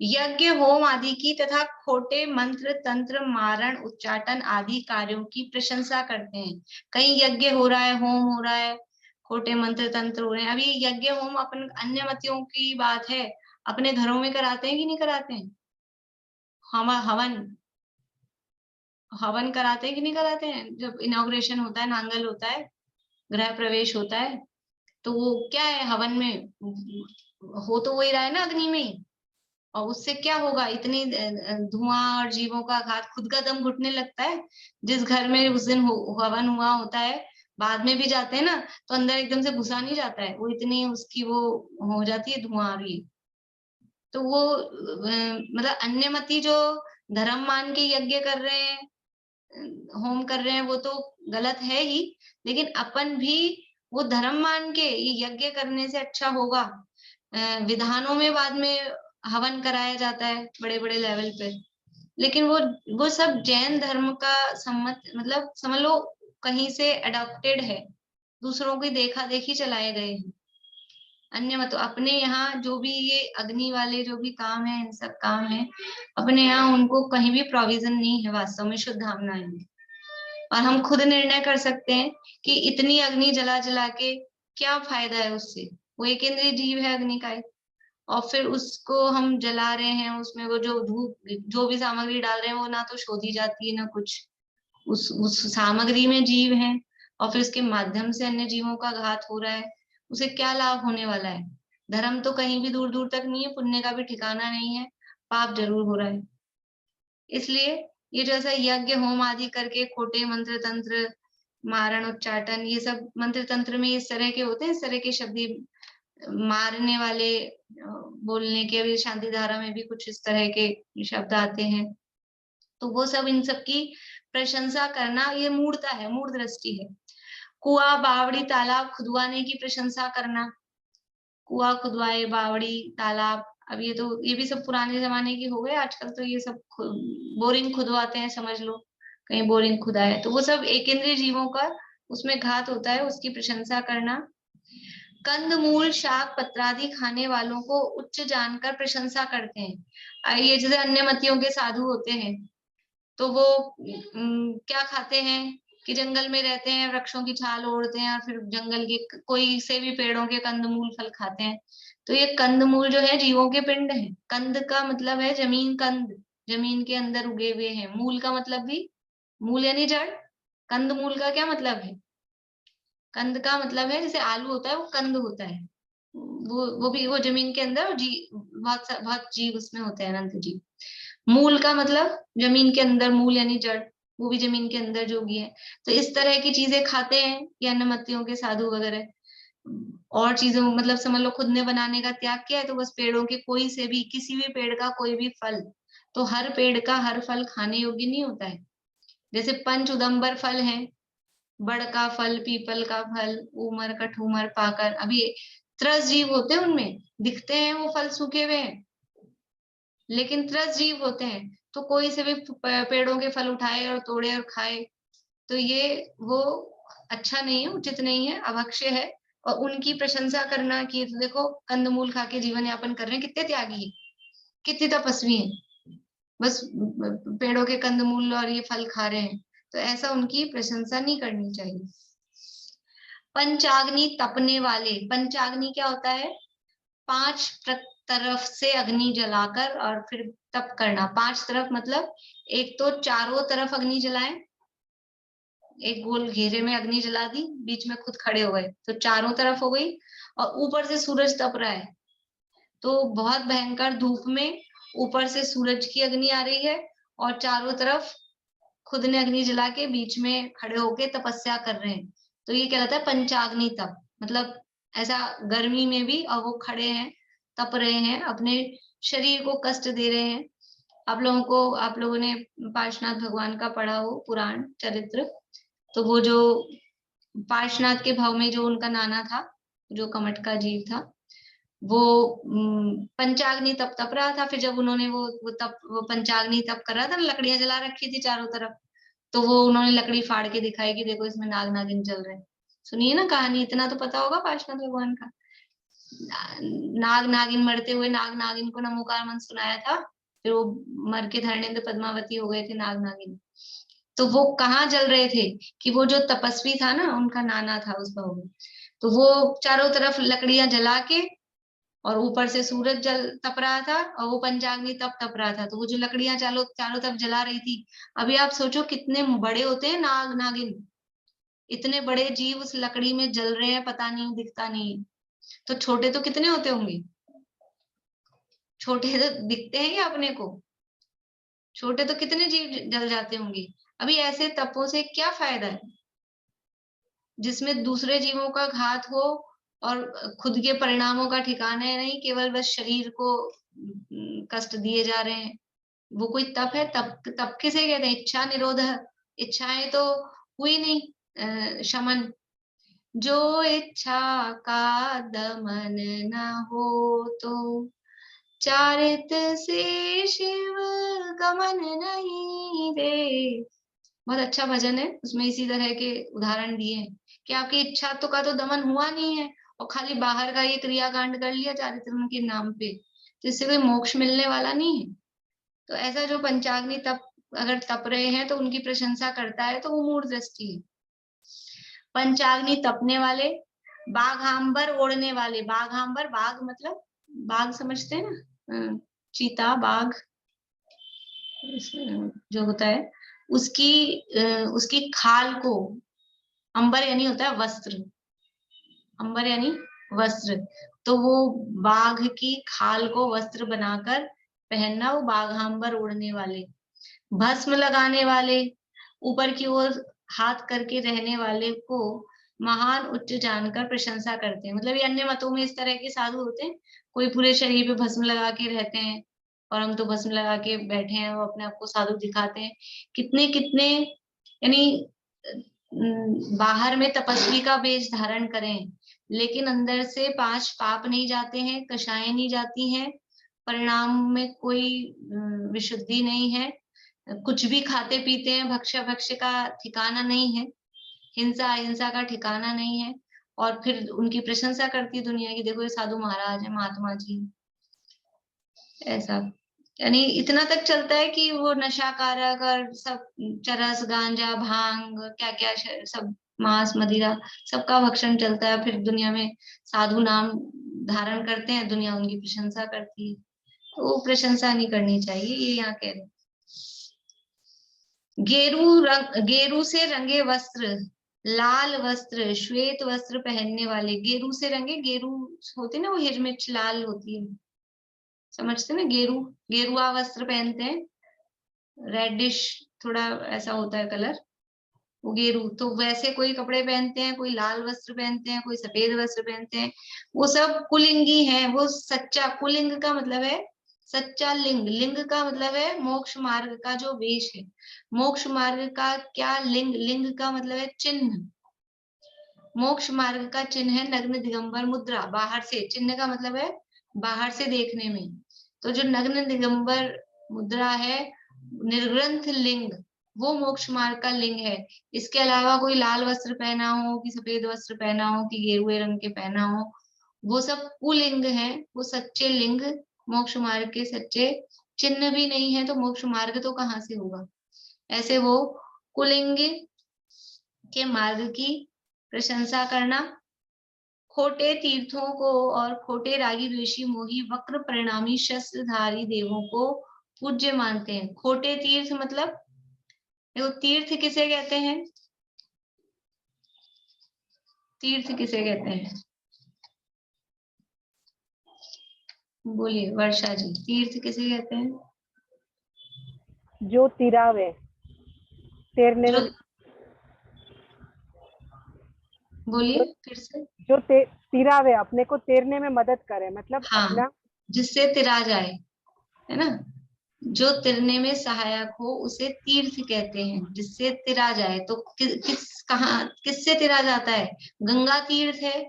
यज्ञ, होम आदि की तथा खोटे मंत्र, तंत्र, मारण, उच्चाटन आदि कार्यों की प्रशंसा करते हैं। कहीं यज्ञ हो रहा है, होम हो रहा है, खोटे मंत्र तंत्र हो रहे हैं। अभी यज्ञ होम अपन अन्य मतियों की बात है, अपने घरों में कराते हैं कि नहीं कराते हैं? हवन कराते हैं कि नहीं कराते हैं? जब इनॉग्रेशन होता है, नांगल होता है, गृह प्रवेश होता है, तो वो क्या है, हवन में हो तो वही रहा है ना, अग्नि में ही। और उससे क्या होगा, इतनी धुआं और जीवों का घात, खुद का दम घुटने लगता है। जिस घर में उस दिन हवन हुआ होता है, बाद में भी जाते हैं ना, तो अंदर एकदम से घुसा नहीं जाता है, वो इतनी उसकी वो हो जाती है धुआं आ रही। तो वो मतलब अन्यमति जो धर्म मान के यज्ञ कर रहे हैं, होम कर रहे हैं, वो तो गलत है ही, लेकिन अपन भी वो धर्म मान के ये यज्ञ करने से अच्छा होगा। विधानों में बाद में हवन कराया जाता है बड़े बड़े लेवल पे, लेकिन वो सब जैन धर्म का सम्मत, मतलब समझ लो कहीं से अडॉप्टेड है, दूसरों की देखा देखी चलाए गए हैं। अन्य मत अपने यहाँ जो भी ये अग्नि वाले जो भी काम है, इन सब काम है अपने यहाँ, उनको कहीं भी प्रोविजन नहीं है वास्तव में, शुद्ध भावनाएं में। और हम खुद निर्णय कर सकते हैं कि इतनी अग्नि जला जला के क्या फायदा है उससे, वो एक इंद्रिय जीव है अग्नि का, और फिर उसको हम जला रहे हैं, उसमें वो जो धूप जो भी सामग्री डाल रहे हैं वो ना तो शोधी जाती है ना कुछ, उस सामग्री में जीव है और फिर उसके माध्यम से अन्य जीवों का घात हो रहा है, उसे क्या लाभ होने वाला है? धर्म तो कहीं भी दूर दूर तक नहीं है, पुण्य का भी ठिकाना नहीं है, पाप जरूर हो रहा है। इसलिए ये जो ऐसा यज्ञ होम आदि करके खोटे मंत्र तंत्र, मारण उच्चाटन, ये सब मंत्र तंत्र में इस तरह के होते हैं, इस तरह के शब्द मारने वाले बोलने के, अभी शांति धारा में भी कुछ इस तरह के शब्द आते हैं। तो वो सब, इन सब की प्रशंसा करना ये मूढ़ता है, मूढ़ दृष्टि है। कुआं, बावड़ी, तालाब खुदवाने की प्रशंसा करना, कुआं खुदवाए, बावड़ी, तालाब, अब ये भी सब पुराने जमाने की हो गए। आजकल तो ये सब बोरिंग खुदवाते हैं, समझ लो कहीं बोरिंग खुदा है, तो वो सब एक इंद्रिय जीवों का उसमें घात होता है, उसकी प्रशंसा करना। कंद मूल शाक पत्रादि खाने वालों को उच्च जानकर प्रशंसा करते हैं। ये जैसे अन्य मतियों के साधु होते हैं, तो वो क्या खाते हैं कि जंगल में रहते हैं, वृक्षों की छाल ओढ़ते हैं और फिर जंगल के कोई से भी पेड़ों के कंदमूल फल खाते हैं। तो ये कंदमूल जो है जीवों के पिंड है। कंद का मतलब है जमीन, कंद जमीन के अंदर उगे हुए हैं। मूल का मतलब भी, मूल यानी जड़। कंदमूल का क्या मतलब है? कंद का मतलब है जैसे आलू होता है, वो कंद होता है, वो भी वो जमीन के अंदर बहुत जीव उसमें होते हैं, अनंत जीव। मूल का मतलब जमीन के अंदर, मूल यानी जड़, वो भी जमीन के अंदर जो उगी है। तो इस तरह की चीजें खाते हैं ये अन्नमत्तियों के साधु वगैरह। और चीजों मतलब समझ लो खुद ने बनाने का त्याग किया है, तो बस पेड़ों के कोई से भी, किसी भी पेड़ का कोई भी फल, तो हर पेड़ का हर फल खाने योग्य नहीं होता है। जैसे पंच उदंबर फल है, बड़ का फल, पीपल का फल, उमर, कठूमर, पाकर, अभी त्रस जीव होते हैं, उनमें दिखते हैं वो फल सूखे हुए हैं, लेकिन त्रस जीव होते हैं, तो कोई से भी पेड़ों के फल उठाए और तोड़े और खाए, तो ये वो अच्छा नहीं है, उचित नहीं है, अभक्ष्य है। और उनकी प्रशंसा करना कि देखो कंदमूल खा के जीवन यापन कर रहे हैं, कितने त्यागी है, कितने तपस्वी हैं, बस पेड़ों के कंदमूल और ये फल खा रहे हैं, तो ऐसा उनकी प्रशंसा नहीं करनी चाहिए। पंचाग्नि तपने वाले, पंचाग्नि क्या होता है? 5 तरफ से अग्नि जलाकर और फिर तप करना। 5 तरफ मतलब एक तो चारों तरफ अग्नि जलाएं, एक गोल घेरे में अग्नि जला दी, बीच में खुद खड़े हो गए, तो चारों तरफ हो गई। और ऊपर से सूरज तप रहा है, तो बहुत भयंकर धूप में ऊपर से सूरज की अग्नि आ रही है और चारों तरफ खुद ने अग्नि जला के बीच में खड़े होके तपस्या कर रहे हैं, तो ये कहलाता है पंचाग्नि तप। मतलब ऐसा गर्मी में भी, और वो खड़े हैं, तप रहे हैं, अपने शरीर को कष्ट दे रहे हैं। आप लोगों ने पार्श्वनाथ भगवान का पढ़ा हो पुराण चरित्र, तो वो जो पार्श्वनाथ के भाव में जो उनका नाना था, जो कमट का जीव था, वो पंचाग्नि तप रहा था। फिर जब उन्होंने वो पंचाग्नि तप कर रहा था, लकड़ियां जला रखी थी चारों तरफ, तो वो उन्होंने लकड़ी फाड़ के दिखाई कि देखो इसमें नाग नागिन चल रहे हैं। सुनिए ना कहानी, इतना तो पता होगा पार्श्वनाथ भगवान का। नाग नागिन मरते हुए नाग नागिन को नमोकार मंत्र सुनाया था, फिर वो मर के धरणेन्द्र पद्मावती हो गए थे नाग नागिन। तो वो कहाँ जल रहे थे कि वो जो तपस्वी था ना, उनका नाना था उस भाव में, तो वो चारों तरफ लकड़ियां जला के और ऊपर से सूरज जल तप रहा था और वो पंचाग्नि तप रहा था, तो वो जो लकड़ियां चारों तरफ जला रही थी। अभी आप सोचो कितने बड़े होते हैं नाग नागिन, इतने बड़े जीव उस लकड़ी में जल रहे हैं, पता नहीं, दिखता नहीं, तो छोटे तो कितने होते होंगे? छोटे तो दिखते हैं या अपने को? छोटे तो कितने जीव जल जाते होंगे। अभी ऐसे तपों से क्या फायदा है जिसमें दूसरे जीवों का घात हो और खुद के परिणामों का ठिकाना है नहीं, केवल बस शरीर को कष्ट दिए जा रहे हैं। वो कोई तप है? तप किसे कहते हैं? इच्छा निरोध, इच्छाएं तो हुई नहीं शमन। जो इच्छा का दमन न हो तो चारित से शिव गमन नहीं दे। बहुत अच्छा भजन है, उसमें इसी तरह के उदाहरण दिए हैं कि आपकी इच्छा तो का तो दमन हुआ नहीं है और खाली बाहर का ये क्रियाकांड कर लिया चारित्र के नाम पे, तो इससे कोई मोक्ष मिलने वाला नहीं है। तो ऐसा जो पंचाग्नि तप अगर तप रहे हैं तो उनकी प्रशंसा करता है, तो वो मूढ़ दृष्टि है। पंचाग्नि तपने वाले, बाघांबर ओढ़ने वाले। बाघांबर, बाघ मतलब बाघ समझते हैं ना, चीता बाघ जो होता है, उसकी खाल को, अंबर यानी होता है वस्त्र, अंबर यानी वस्त्र, तो वो बाघ की खाल को वस्त्र बनाकर पहनना, वो बाघांबर ओढ़ने वाले, भस्म लगाने वाले, ऊपर की ओर हाथ करके रहने वाले को महान उच्च जानकर प्रशंसा करते हैं। मतलब ये अन्य मतों में इस तरह के साधु होते हैं, कोई पूरे शरीर पे भस्म लगा के रहते हैं और हम तो भस्म लगा के बैठे हैं, वो अपने आप को साधु दिखाते हैं। कितने कितने यानी बाहर में तपस्वी का वेश धारण करें, लेकिन अंदर से 5 पाप नहीं जाते हैं, कषाएं नहीं जाती हैं, परिणाम में कोई विशुद्धि नहीं है, कुछ भी खाते पीते हैं, भक्ष्य का ठिकाना नहीं है, हिंसा अहिंसा का ठिकाना नहीं है, और फिर उनकी प्रशंसा करती है दुनिया की, देखो ये साधु महाराज है, महात्मा जी। ऐसा यानी इतना तक चलता है कि वो नशा कारक और सब चरस गांजा भांग क्या क्या सब मांस मदिरा सबका भक्षण चलता है, फिर दुनिया में साधु नाम धारण करते हैं, दुनिया उनकी प्रशंसा करती है, तो वो प्रशंसा नहीं करनी चाहिए, ये यहाँ कह रहे हैं। गेरू से रंगे वस्त्र, लाल वस्त्र, श्वेत वस्त्र पहनने वाले, गेरू से रंगे, गेरू होती ना वो हिरमिर्च लाल होती है, समझते ना, गेरुआ वस्त्र पहनते हैं, रेडिश थोड़ा ऐसा होता है कलर, वो गेरू, तो वैसे कोई कपड़े पहनते हैं, कोई लाल वस्त्र पहनते हैं, कोई सफेद वस्त्र पहनते हैं, वो सब कुलिंगी हैं, वो सच्चा, कुलिंग का मतलब है सच्चा लिंग, लिंग का मतलब है मोक्ष मार्ग का जो वेश है, मोक्ष मार्ग का क्या लिंग, लिंग का मतलब है चिन्ह, मोक्ष मार्ग का चिन्ह है नग्न दिगंबर मुद्रा, बाहर से, चिन्ह का मतलब है बाहर से देखने में, तो जो नग्न दिगंबर मुद्रा है, निर्ग्रंथ लिंग, वो मोक्ष मार्ग का लिंग है। इसके अलावा कोई लाल वस्त्र पहना हो, कि सफेद वस्त्र पहना हो, कि गेरुए रंग के पहना हो, वो सब कुलिंग है, वो सच्चे लिंग मोक्ष मार्ग के सच्चे चिन्ह भी नहीं है, तो मोक्ष मार्ग तो कहाँ से होगा। ऐसे वो कुलिंग के मार्ग की प्रशंसा करना, खोटे तीर्थों को और खोटे रागी द्वेषी मोही वक्र परिणामी शस्त्रधारी देवों को पूज्य मानते हैं। खोटे तीर्थ मतलब, देखो तीर्थ किसे कहते हैं, तीर्थ किसे कहते हैं, बोलिए वर्षा जी, तीर्थ किसे कहते हैं? जो तिरावे तैरने में, बोलिए फिर से। जो तिरावे अपने को तैरने में मदद करे, मतलब हाँ, अपना, जिससे तिरा जाए, है ना, जो तिरने में सहायक हो उसे तीर्थ कहते हैं, जिससे तिरा जाए। तो किससे तिरा जाता है? गंगा तीर्थ है,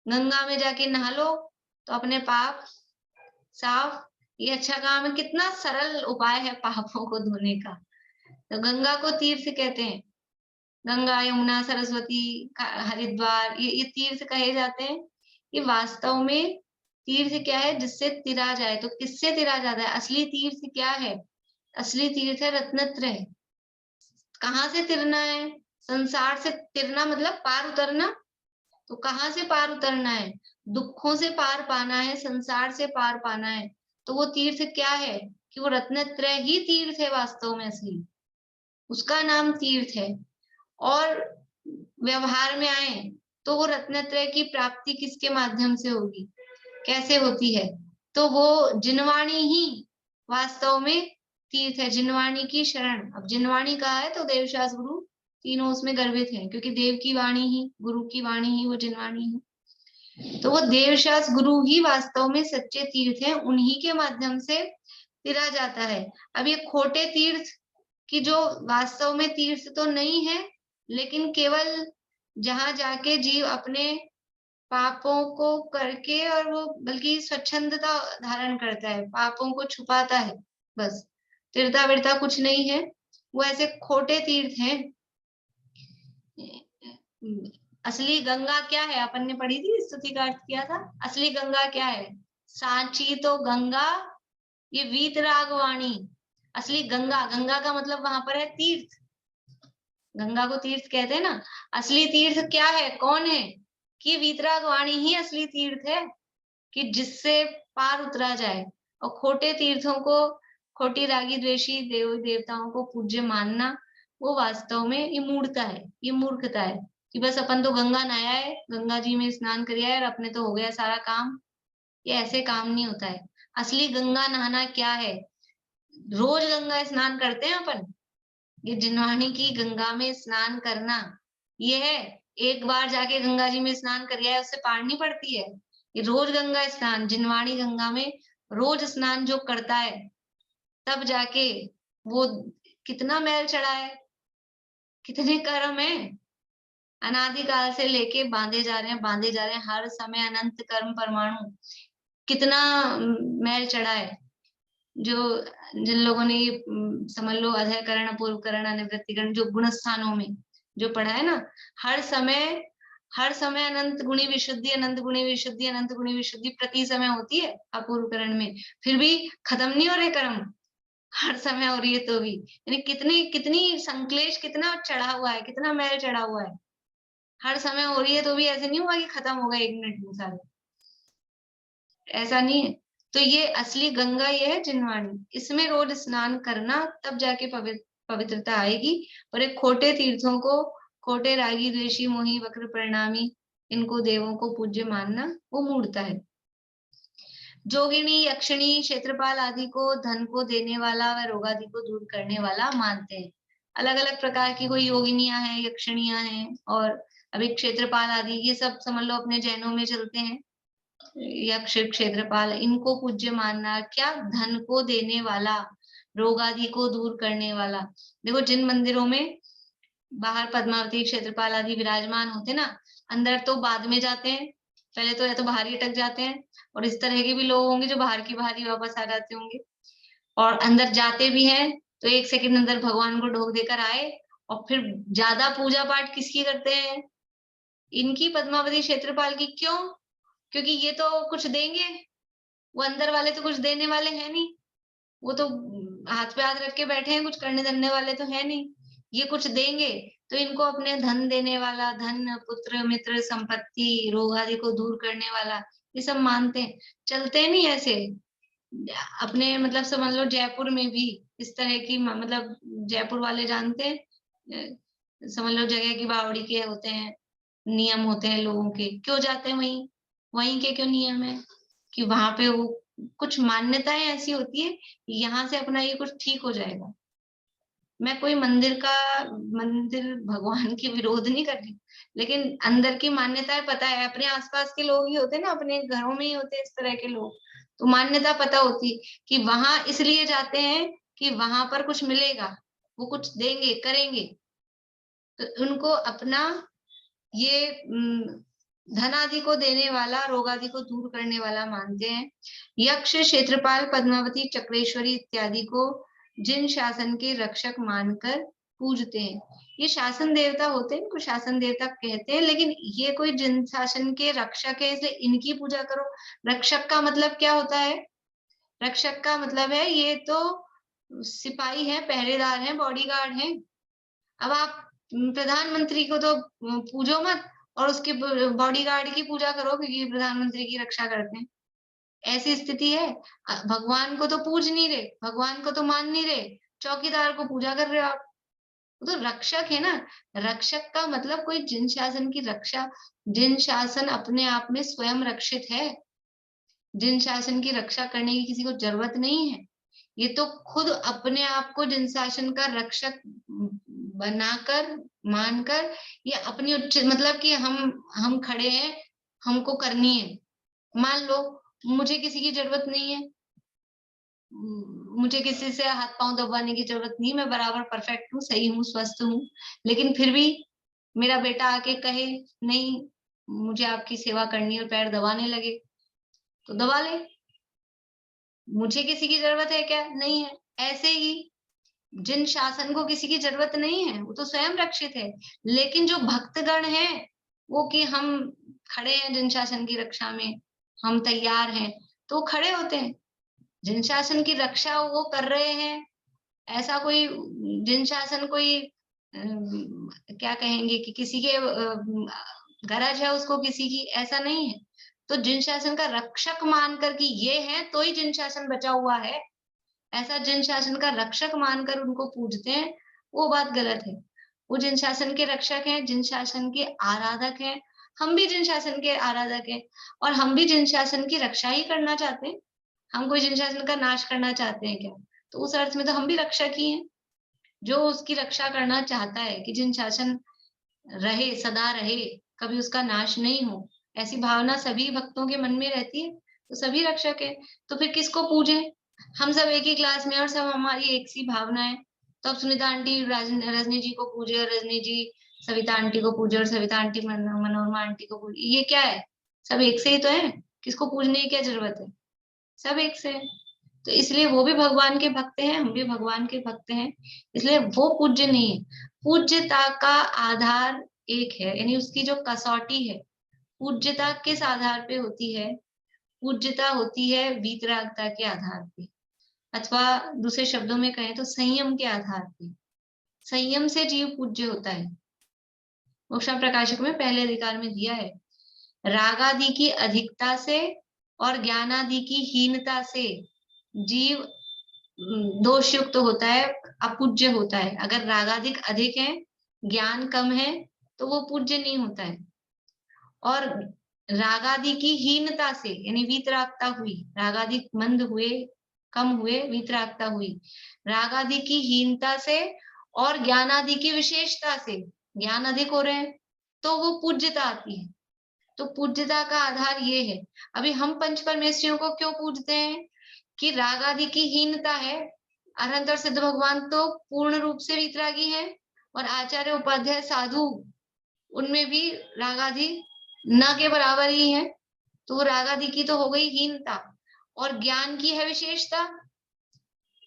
गंगा में जाके नहा लो तो अपने पाप साफ, ये अच्छा काम है, कितना सरल उपाय है पापों को धोने का। तो गंगा को तीर्थ कहते हैं, गंगा यमुना सरस्वती हरिद्वार ये तीर्थ कहे जाते हैं। ये वास्तव में तीर्थ क्या है? जिससे तिरा जाए। तो किससे तिरा जाता है? असली तीर्थ क्या है? असली तीर्थ है रत्नत्रय। कहाँ से तिरना है? संसार से तिरना मतलब पार उतरना। तो कहाँ से पार उतरना है? दुखों से पार पाना है, संसार से पार पाना है। तो वो तीर्थ क्या है? कि वो रत्नत्रय ही तीर्थ है वास्तव में, असली उसका नाम तीर्थ है। और व्यवहार में आए तो वो रत्नत्रय की प्राप्ति किसके माध्यम से होगी, कैसे होती है? तो वो जिनवाणी ही वास्तव में तीर्थ है, जिनवाणी की शरण। अब जिनवाणी कहा है तो देवशास गुरु तीनों उसमें गर्भित हैं, क्योंकि देव की वाणी ही, गुरु की वाणी ही वो जिनवाणी है। तो वो देवशास गुरु ही वास्तव में सच्चे तीर्थ हैं, उन्हीं के माध्यम से तिरा जाता है। अब ये खोटे तीर्थ की जो वास्तव में तीर्थ तो नहीं है, लेकिन केवल जहां जाके जीव अपने पापों को करके, और वो बल्कि स्वच्छंदता धारण करता है, पापों को छुपाता है, बस तिरता विरता कुछ नहीं है, वो ऐसे खोटे तीर्थ हैं। असली गंगा क्या है? अपन ने पढ़ी थी, स्तुति का अर्थ किया था। असली गंगा क्या है? सांची तो गंगा ये वीतरागवाणी। असली गंगा, गंगा का मतलब वहां पर है तीर्थ, गंगा को तीर्थ कहते हैं ना। असली तीर्थ क्या है, कौन है? कि वीतरागवाणी ही असली तीर्थ है, कि जिससे पार उतरा जाए। और खोटे तीर्थों को खोटी रागी द्वेषी देव देवताओं को पूज्य मानना वो वास्तव में ये मूढ़ता है, ये मूर्खता है कि बस अपन तो गंगा नहाया है, गंगा जी में स्नान किया है और अपने तो हो गया सारा काम। ये ऐसे काम नहीं होता है। असली गंगा नहाना क्या है? रोज गंगा स्नान करते हैं अपन, ये जिनवाणी की गंगा में स्नान करना ये है। एक बार जाके गंगा जी में स्नान कर है उससे पार नहीं पड़ती है। ये रोज गंगा स्नान, जिनवाणी गंगा में रोज स्नान जो करता है तब जाके वो कितना मैल चढ़ा है, कितने कर्म है, अनादिकाल से लेके बांधे जा रहे हैं, बांधे जा रहे हैं, हर समय अनंत कर्म परमाणु, कितना मैल चढ़ा है। जो जिन लोगों ने ये समझ लो अधःकरण, अपूर्वकरण, अनिवृत्तिकरण जो गुण स्थानों में जो पढ़ा है ना, हर समय अनंत गुणी विशुद्धि, अनंत गुणी विशुद्धि, अनंत गुणी विशुद्धि प्रति समय होती है अपूर्वकरण में, फिर भी खत्म नहीं हो रहे कर्म, हर समय हो रही है तो भी। यानी कितनी संक्लेश, कितना चढ़ा हुआ है, कितना मैल चढ़ा हुआ है, हर समय हो रही है तो भी ऐसे नहीं हुआ कि खत्म हो गए 1 मिनट में सारे, ऐसा नहीं है। तो ये असली गंगा ये है जिनवाणी, इसमें रोज स्नान करना तब जाके पवित्रता आएगी। और एक खोटे तीर्थों को, खोटे रागी द्वेषी मोही वक्र परिणामी इनको देवों को पूज्य मानना वो मूढ़ता है। जोगिनी, यक्षिणी, क्षेत्रपाल आदि को धन को देने वाला व रोग आदि को दूर करने वाला मानते हैं। अलग अलग प्रकार की कोई योगिनियां हैं, यक्षिणियां हैं, और अभी क्षेत्रपाल आदि ये सब समझ लो अपने जैनों में चलते हैं। यक्ष, क्षेत्रपाल, इनको पूज्य मानना क्या? धन को देने वाला, रोग आदि को दूर करने वाला। देखो जिन मंदिरों में बाहर पद्मावती, क्षेत्रपाल आदि विराजमान होते ना, अंदर तो बाद में जाते हैं, पहले तो या तो बाहर ही अटक जाते हैं, और इस तरह के भी लोग होंगे जो बाहर की बाहर ही वापस आ जाते होंगे, और अंदर जाते भी हैं तो 1 सेकंड अंदर भगवान को ढोक देकर आए, और फिर ज्यादा पूजा पाठ किसकी करते हैं? इनकी, पद्मावती क्षेत्रपाल की। क्यों? क्योंकि ये तो कुछ देंगे, वो अंदर वाले तो कुछ देने वाले हैं नहीं, वो तो हाथ पे हाथ रख के बैठे हैं, कुछ करने धरने वाले तो है नहीं। ये कुछ देंगे तो इनको अपने धन देने वाला, धन, पुत्र, मित्र, संपत्ति, रोग आदि को दूर करने वाला, ये सब मानते हैं। चलते नहीं ऐसे अपने, मतलब समझ लो जयपुर में भी इस तरह की, मतलब जयपुर वाले जानते हैं, समझ लो जगह की बावड़ी के होते हैं, नियम होते हैं लोगों के, क्यों जाते हैं वहीं? वहीं के क्यों नियम है कि वहां पे वो कुछ मान्यताएं ऐसी होती है, यहाँ से अपना ये कुछ ठीक हो जाएगा। मैं कोई मंदिर भगवान की विरोध नहीं कर रही, लेकिन अंदर की मान्यताएं पता है, अपने आसपास के लोग ही होते हैं ना, अपने घरों में ही होते हैं इस तरह के लोग, तो मान्यता पता होती कि वहां इसलिए जाते हैं कि वहां पर कुछ मिलेगा, वो कुछ देंगे, करेंगे, तो उनको अपना ये धन आदि को देने वाला, रोग आदि को दूर करने वाला मानते हैं। यक्ष, क्षेत्रपाल, पद्मावती, चक्रेश्वरी इत्यादि को जिन शासन के रक्षक मानकर पूजते हैं। ये शासन देवता होते हैं, इनको शासन देवता कहते हैं, लेकिन ये कोई जिन शासन के रक्षक है इसलिए इनकी पूजा करो। रक्षक का मतलब क्या होता है? रक्षक का मतलब है ये तो सिपाही है, पहरेदार है, बॉडीगार्ड है। अब आप प्रधानमंत्री को तो पूजो मत और उसके बॉडीगार्ड की पूजा करो क्योंकि प्रधानमंत्री की रक्षा करते हैं, ऐसी स्थिति है। भगवान को तो पूज नहीं रहे, भगवान को तो मान नहीं रहे, चौकीदार को पूजा कर रहे हो आप, वो तो रक्षक है ना। रक्षक का मतलब कोई जिन शासन की रक्षा, जिन शासन अपने आप में स्वयं रक्षित है, जिन शासन की रक्षा करने की किसी को जरूरत नहीं है, ये तो खुद अपने आप को जिन शासन का रक्षक बनाकर, मानकर, ये अपनी मतलब कि हम खड़े हैं, हमको करनी है। मान लो मुझे किसी की जरूरत नहीं है, मुझे किसी से हाथ पांव दबाने की जरूरत नहीं, मैं बराबर परफेक्ट हूँ, सही हूँ, स्वस्थ हूँ, लेकिन फिर भी मेरा बेटा आके कहे नहीं मुझे आपकी सेवा करनी है और पैर दबाने लगे तो दबा ले, मुझे किसी की जरूरत है क्या? नहीं है। ऐसे ही जिन शासन को किसी की जरूरत नहीं है, वो तो स्वयं रक्षित है, लेकिन जो भक्तगण है वो कि हम खड़े हैं जिन शासन की रक्षा में, हम तैयार हैं, तो खड़े होते हैं। जिन शासन की रक्षा वो कर रहे हैं, ऐसा कोई जिन शासन कोई क्या कहेंगे कि किसी के गरज है उसको किसी की, ऐसा नहीं है। तो जिन शासन का रक्षक मानकर कि ये है तो ही जिन शासन बचा हुआ है, ऐसा जिन शासन का रक्षक मानकर उनको पूजते हैं, वो बात गलत है। वो जिन शासन के रक्षक हैं, जिन शासन के आराधक हैं, हम भी जिन शासन के आराधक हैं, और हम भी जिन शासन की रक्षा ही करना चाहते हैं। हम कोई जिन शासन का नाश करना चाहते हैं क्या? तो उस अर्थ में तो हम भी रक्षक ही हैं। जो उसकी रक्षा करना चाहता है कि जिन शासन रहे, सदा रहे, कभी उसका नाश नहीं हो, ऐसी भावना सभी भक्तों के मन में रहती है, तो सभी रक्षक है। तो फिर किसको पूजें? हम सब एक ही क्लास में और सब हमारी एक सी भावना है। तो अब सुनीता आंटी रजनी जी को पूजे और रजनी जी सविता आंटी को पूजे और सविता आंटी मनोरमा आंटी को पूजे, ये क्या है? सब एक से ही तो है, किसको पूजने की क्या जरूरत है? सब एक से है। तो इसलिए वो भी भगवान के भक्त हैं, हम भी भगवान के भक्त हैं, इसलिए वो पूज्य नहीं है। पूज्यता का आधार एक है, यानी उसकी जो कसौटी है, पूज्यता किस आधार पे होती है? पूज्यता होती है वीतरागता के आधार पे, अथवा दूसरे शब्दों में कहें तो संयम के आधार पे। संयम से जीव पूज्य होता है। मोक्षांग प्रकाशक में पहले अधिकार में दिया है, रागादि की अधिकता से और ज्ञानादि की हीनता से जीव दोषयुक्त होता है, अपूज्य होता है। अगर रागाधिक अधिक है, ज्ञान कम है, तो वो पूज्य नहीं होता है। और रागादि की हीनता से, यानी वीतरागता हुई, रागादि मंद हुए, कम हुए, वीतरागता हुई, रागादि की हीनता से और ज्ञानादि की विशेषता से, ज्ञान अधिक हो रहे हैं तो वो पूज्यता आती है। तो पूज्यता का आधार ये है। अभी हम पंच परमेश्वरियों को क्यों पूजते हैं? कि राग आदि की हीनता है। अनंत और सिद्ध भगवान तो पूर्ण रूप से वीतरागी है, और आचार्य उपाध्याय साधु उनमें भी राग आदि न के बराबर ही है। तो राग आदि की तो हो गई हीनता, और ज्ञान की है विशेषता।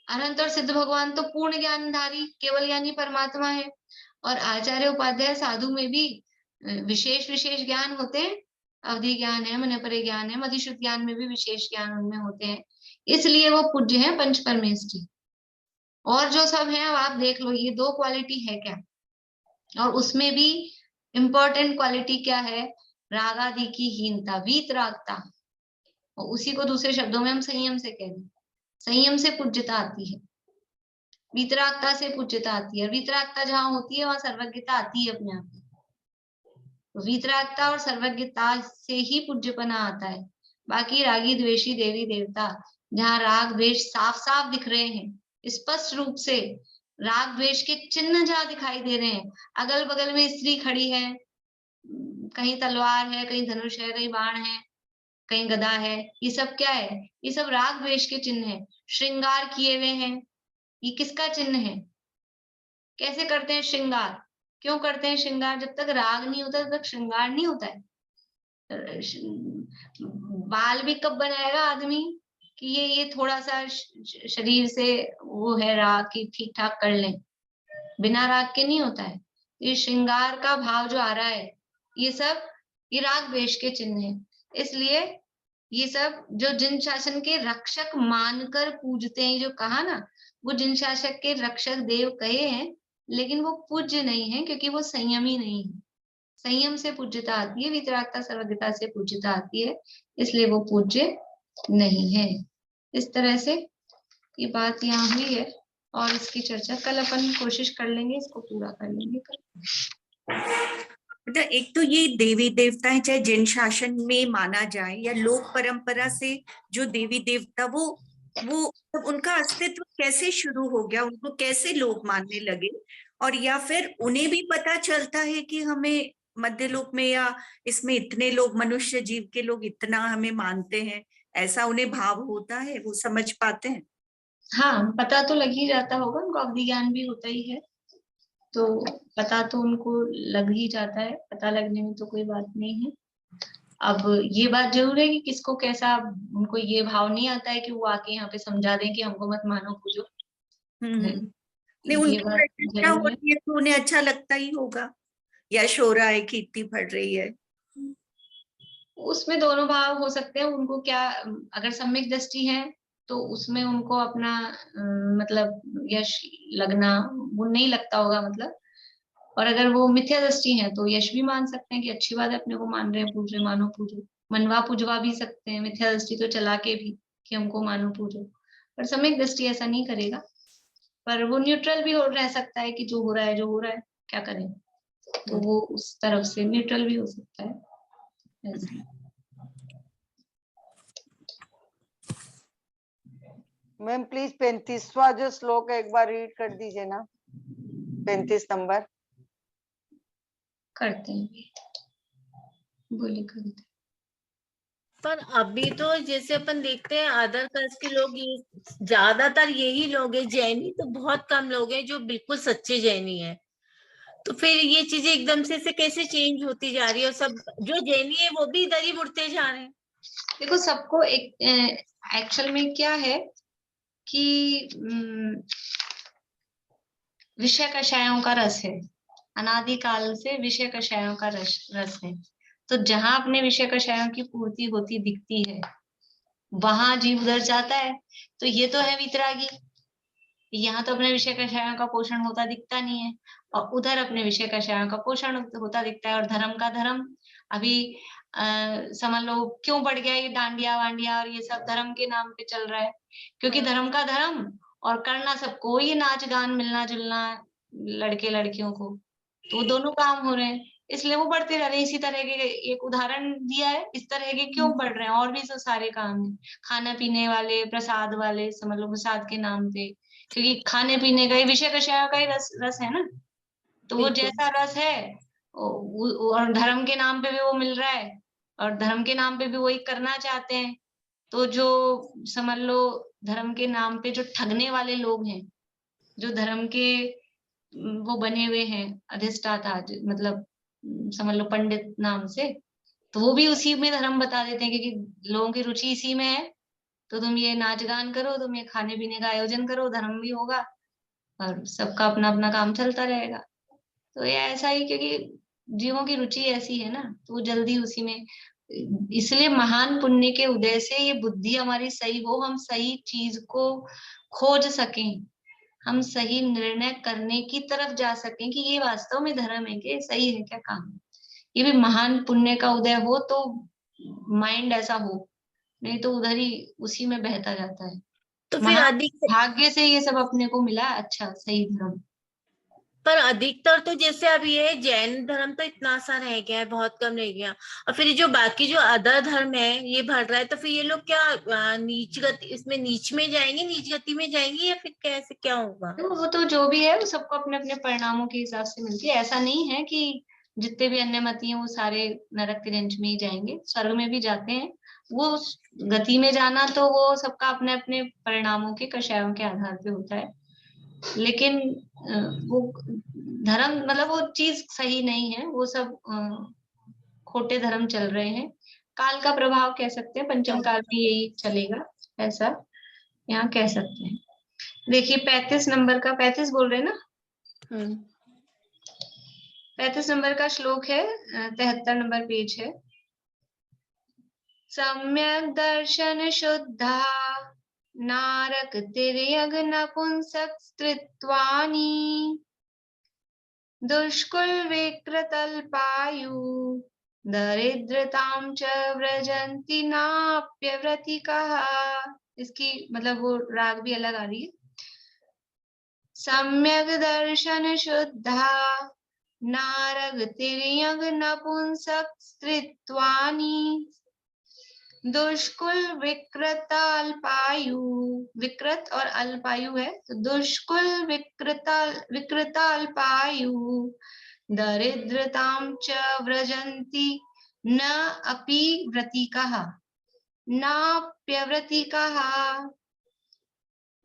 अनंत और सिद्ध भगवान तो पूर्ण ज्ञानधारी केवल ज्ञानी परमात्मा है, और आचार्य उपाध्याय साधु में भी विशेष विशेष ज्ञान होते हैं। अवधि ज्ञान है, मनपरे ज्ञान है, मधिशुद्ध ज्ञान में भी विशेष ज्ञान उनमें होते हैं, इसलिए वो पूज्य है पंच परमेष्ठी। और जो सब है, अब आप देख लो, ये दो क्वालिटी है क्या? और उसमें भी इंपॉर्टेंट क्वालिटी क्या है? रागादि की हीनता, वीतरागता। और उसी को दूसरे शब्दों में हम संयम से कह दें। संयम से पूज्यता आती है, वीतरागता से पूज्यता आती है। वीतरागता जहां होती है वहां सर्वज्ञता आती है अपने आप। वीतरागता और सर्वज्ञता से ही पूज्यपना आता है। बाकी रागी द्वेषी देवी देवता, जहाँ राग द्वेष साफ साफ दिख रहे हैं, स्पष्ट रूप से राग द्वेष के चिन्ह जहाँ दिखाई दे रहे हैं, अगल बगल में स्त्री खड़ी है, कहीं तलवार है, कहीं धनुष है, कहीं बाण है, कहीं गदा है, ये सब क्या है? ये सब राग द्वेष के चिन्ह है। श्रृंगार किए हुए हैं, ये किसका चिन्ह है? कैसे करते हैं श्रृंगार? क्यों करते हैं श्रृंगार? जब तक राग नहीं होता तब तक श्रृंगार नहीं होता है। बाल भी कब बनाएगा आदमी कि ये थोड़ा सा शरीर से वो है राग की ठीक ठाक कर लें? बिना राग के नहीं होता है। ये श्रृंगार का भाव जो आ रहा है, ये सब ये राग द्वेष के चिन्ह है। इसलिए ये सब जो जिन शासन के रक्षक मानकर पूजते हैं, जो कहा ना, वो जिन शासक के रक्षक देव कहे हैं, लेकिन वो पूज्य नहीं है, क्योंकि वो संयमी नहीं है। संयम से पूज्यता आती है, वितरागता सर्वज्ञता से पूज्यता आती है, इसलिए वो पूज्य नहीं है। इस तरह से ये बात यहाँ हुई है, और इसकी चर्चा कल अपन कोशिश कर लेंगे, इसको पूरा कर लेंगे कल। एक तो ये देवी देवता है, चाहे जिन शासन में माना जाए या लोक परंपरा से जो देवी देवता, वो उनका अस्तित्व कैसे शुरू हो गया, उनको कैसे लोग मानने लगे, और या फिर उन्हें भी पता चलता है कि हमें मध्यलोक में या इसमें इतने लोग, मनुष्य जीव के लोग इतना हमें मानते हैं, ऐसा उन्हें भाव होता है, वो समझ पाते हैं? हाँ, पता तो लग ही जाता होगा, उनको अवधि ज्ञान भी होता ही है, तो पता तो उनको लग ही जाता है। पता लगने में तो कोई बात नहीं है। अब ये बात जरूर है कि किसको कैसा, उनको ये भाव नहीं आता है कि वो आके यहाँ पे समझा दें कि हमको मत मानो पूजो। नहीं, उनकी क्या होती है तो उन्हें अच्छा लगता ही होगा, यश हो रहा है, कीर्ति बढ़ रही है, उसमें दोनों भाव हो सकते हैं। उनको क्या, अगर सम्यक दृष्टि है तो उसमें उनको अपना मतलब यश लगना वो नहीं लगता होगा, मतलब। और अगर वो मिथ्या दृष्टि है तो यश भी मान सकते हैं कि अच्छी बात है, अपने को मान रहे हैं, पूज रहे, मानो पूजो। मनवा पुजवा भी सकते हैं, मिथ्या दृष्टि तो चला के भी कि हमको मानो पूजो। पर सम्यक दृष्टि ऐसा नहीं करेगा, पर वो न्यूट्रल भी रह सकता है कि जो हो रहा है क्या करें, तो वो उस तरफ से न्यूट्रल भी हो सकता है ऐसे। मैम प्लीज 35वां जो श्लोक है एक बार रीड कर दीजिए ना, 35 नंबर। करते हैं, बोलिए करते हैं। पर अभी तो जैसे अपन देखते हैं अदर कास्ट के लोग, ये ज्यादातर यही लोग हैं, जैनी तो बहुत कम लोग हैं जो बिल्कुल सच्चे जैनी हैं। तो फिर ये चीजें एकदम से कैसे चेंज होती जा रही है, और सब जो जैनी है वो भी इधर ही मुड़ते जा रहे हैं। देखो सबको एक एक्चुअल में क्या है कि विषय कषायों का रस है, अनादिकाल से विषय कषायों का रस है। तो जहां अपने विषय कषायों की पूर्ति होती दिखती है वहां जीव उधर जाता है। तो ये तो है वितरागी, यहाँ तो अपने विषय कषायों का पोषण होता दिखता नहीं है, और उधर अपने विषय कषायों का पोषण होता दिखता है। और धर्म का धर्म अभी समझ लो क्यों बढ़ गया ये डांडिया वांडिया और ये सब धर्म के नाम पे चल रहा है, क्योंकि धर्म का धर्म और करना सबको, ये नाच गान मिलना जुलना लड़के लड़कियों को, तो दोनों काम हो रहे हैं, इसलिए वो बढ़ते रह रहे हैं। इसी तरह के एक उदाहरण दिया है, इस तरह के क्यों बढ़ रहे हैं, और भी तो सारे काम है, खाने पीने वाले, प्रसाद वाले, समझ लो प्रसाद के नाम पे, क्योंकि खाने पीने का ही विषय कषाय का ही रस है ना, तो वो जैसा रस है और धर्म के नाम पे भी वो मिल रहा है, और धर्म के नाम पे भी वही करना चाहते हैं। तो जो समझ लो धर्म के नाम पे जो ठगने वाले लोग हैं, जो धर्म के वो बने हुए हैं अधिष्ठाता, मतलब समझ लो पंडित नाम से, तो वो भी उसी में धर्म बता देते हैं, क्योंकि लोगों की रुचि इसी में है। तो तुम ये नाच गान करो, तुम ये खाने पीने का आयोजन करो, धर्म भी होगा और सबका अपना अपना काम चलता रहेगा। तो ये ऐसा ही, क्योंकि जीवों की रुचि ऐसी है ना, तो वो जल्दी उसी में, इसलिए महान पुण्य के उदय से ये बुद्धि हमारी सही हो, हम सही चीज को खोज सकें, हम सही निर्णय करने की तरफ जा सकें कि ये वास्तव में धर्म है कि सही है क्या काम। ये भी महान पुण्य का उदय हो तो माइंड ऐसा हो, नहीं तो उधर ही उसी में बहता जाता है। तो फिर भाग्य से ये सब अपने को मिला अच्छा सही धर्म। पर अधिकतर तो जैसे अब ये जैन धर्म तो इतना सा रह गया है, बहुत कम रह गया, और फिर जो बाकी जो अदर धर्म है ये बढ़ रहा है, तो फिर ये लोग क्या नीच गति, इसमें नीच में जाएंगे, नीच गति में जाएंगे, या फिर कैसे क्या होगा? तो वो तो जो भी है वो सबको अपने अपने परिणामों के हिसाब से मिलती है। ऐसा नहीं है कि जितने भी अन्य मती हैं वो सारे नरक के रेंज में ही जाएंगे, स्वर्ग में भी जाते हैं। वो गति में जाना तो वो सबका अपने अपने परिणामों के कषायों के आधार पे होता है, लेकिन वो धर्म मतलब वो चीज सही नहीं है, वो सब खोटे धर्म चल रहे हैं। काल का प्रभाव कह सकते हैं, पंचम काल में यही चलेगा, ऐसा यहाँ कह सकते हैं। देखिए 35 नंबर का, 35 बोल रहे हैं ना, 35 नंबर का श्लोक है, 73 नंबर पेज है। सम्यक दर्शन शुद्धा नारक तिर्यग नपुंसक स्त्रीत्वानि दुष्कुल विकृतल्पायु दरिद्रतां च व्रजन्ति नाप्यव्रतिकाः। इसकी मतलब वो राग भी अलग आ रही है। सम्यक दर्शन शुद्धा नारग तिर्यग नपुंसक स्त्रीत्वानि दुष्कुल विकृताल्पायु, विकृत और अल्पायु है तो दुष्कुल विकृताल्पायु दरिद्रतां च व्रजन्ति न अपि व्रतिकाः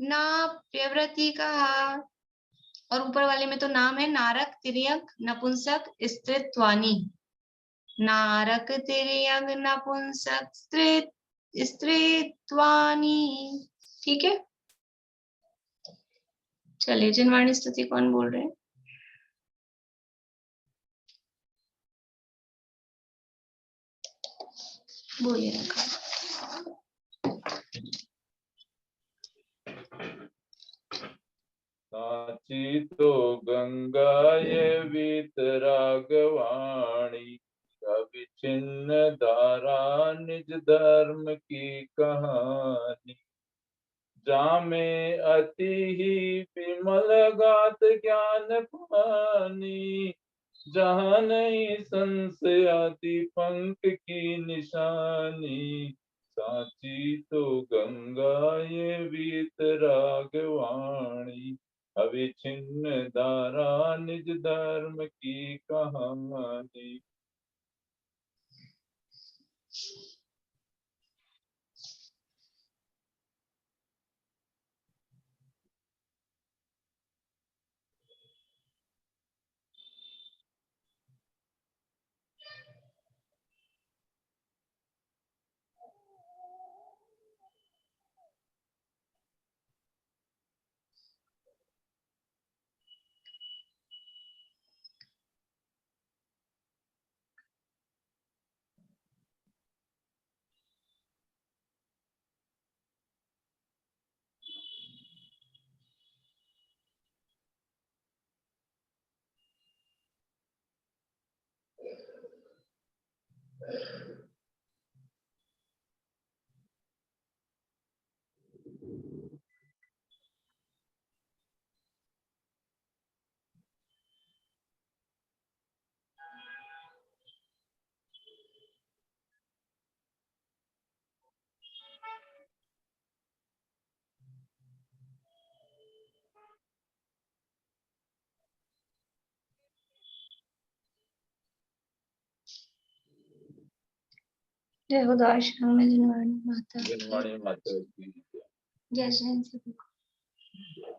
नाप्यव्रतिकाः। और ऊपर वाले में तो नाम है नारक तिर्यक नपुंसक स्त्रीत्वानि, नारक तिर्यक नपुंसक स्त्रीत्वानि, ठीक है। चलिए जिनवाणी स्तुति कौन बोल रहे हैं? बोलिए ना। साची तो गंगा ये वीतरागवाणी, अविच्छिन्न धारा निज धर्म की कहानी। जामे अति ही विमल गात ज्ञान पानी, जहाँ नहीं संशय आदि पंख की निशानी, साची तो गंगा ये वीत रागवाणी, अविच्छिन्न धारा निज धर्म की कहानी। जय खुदाश्रम में जिनवाणी माता की जिनवाणी माता की जय। जय जैन सभी को।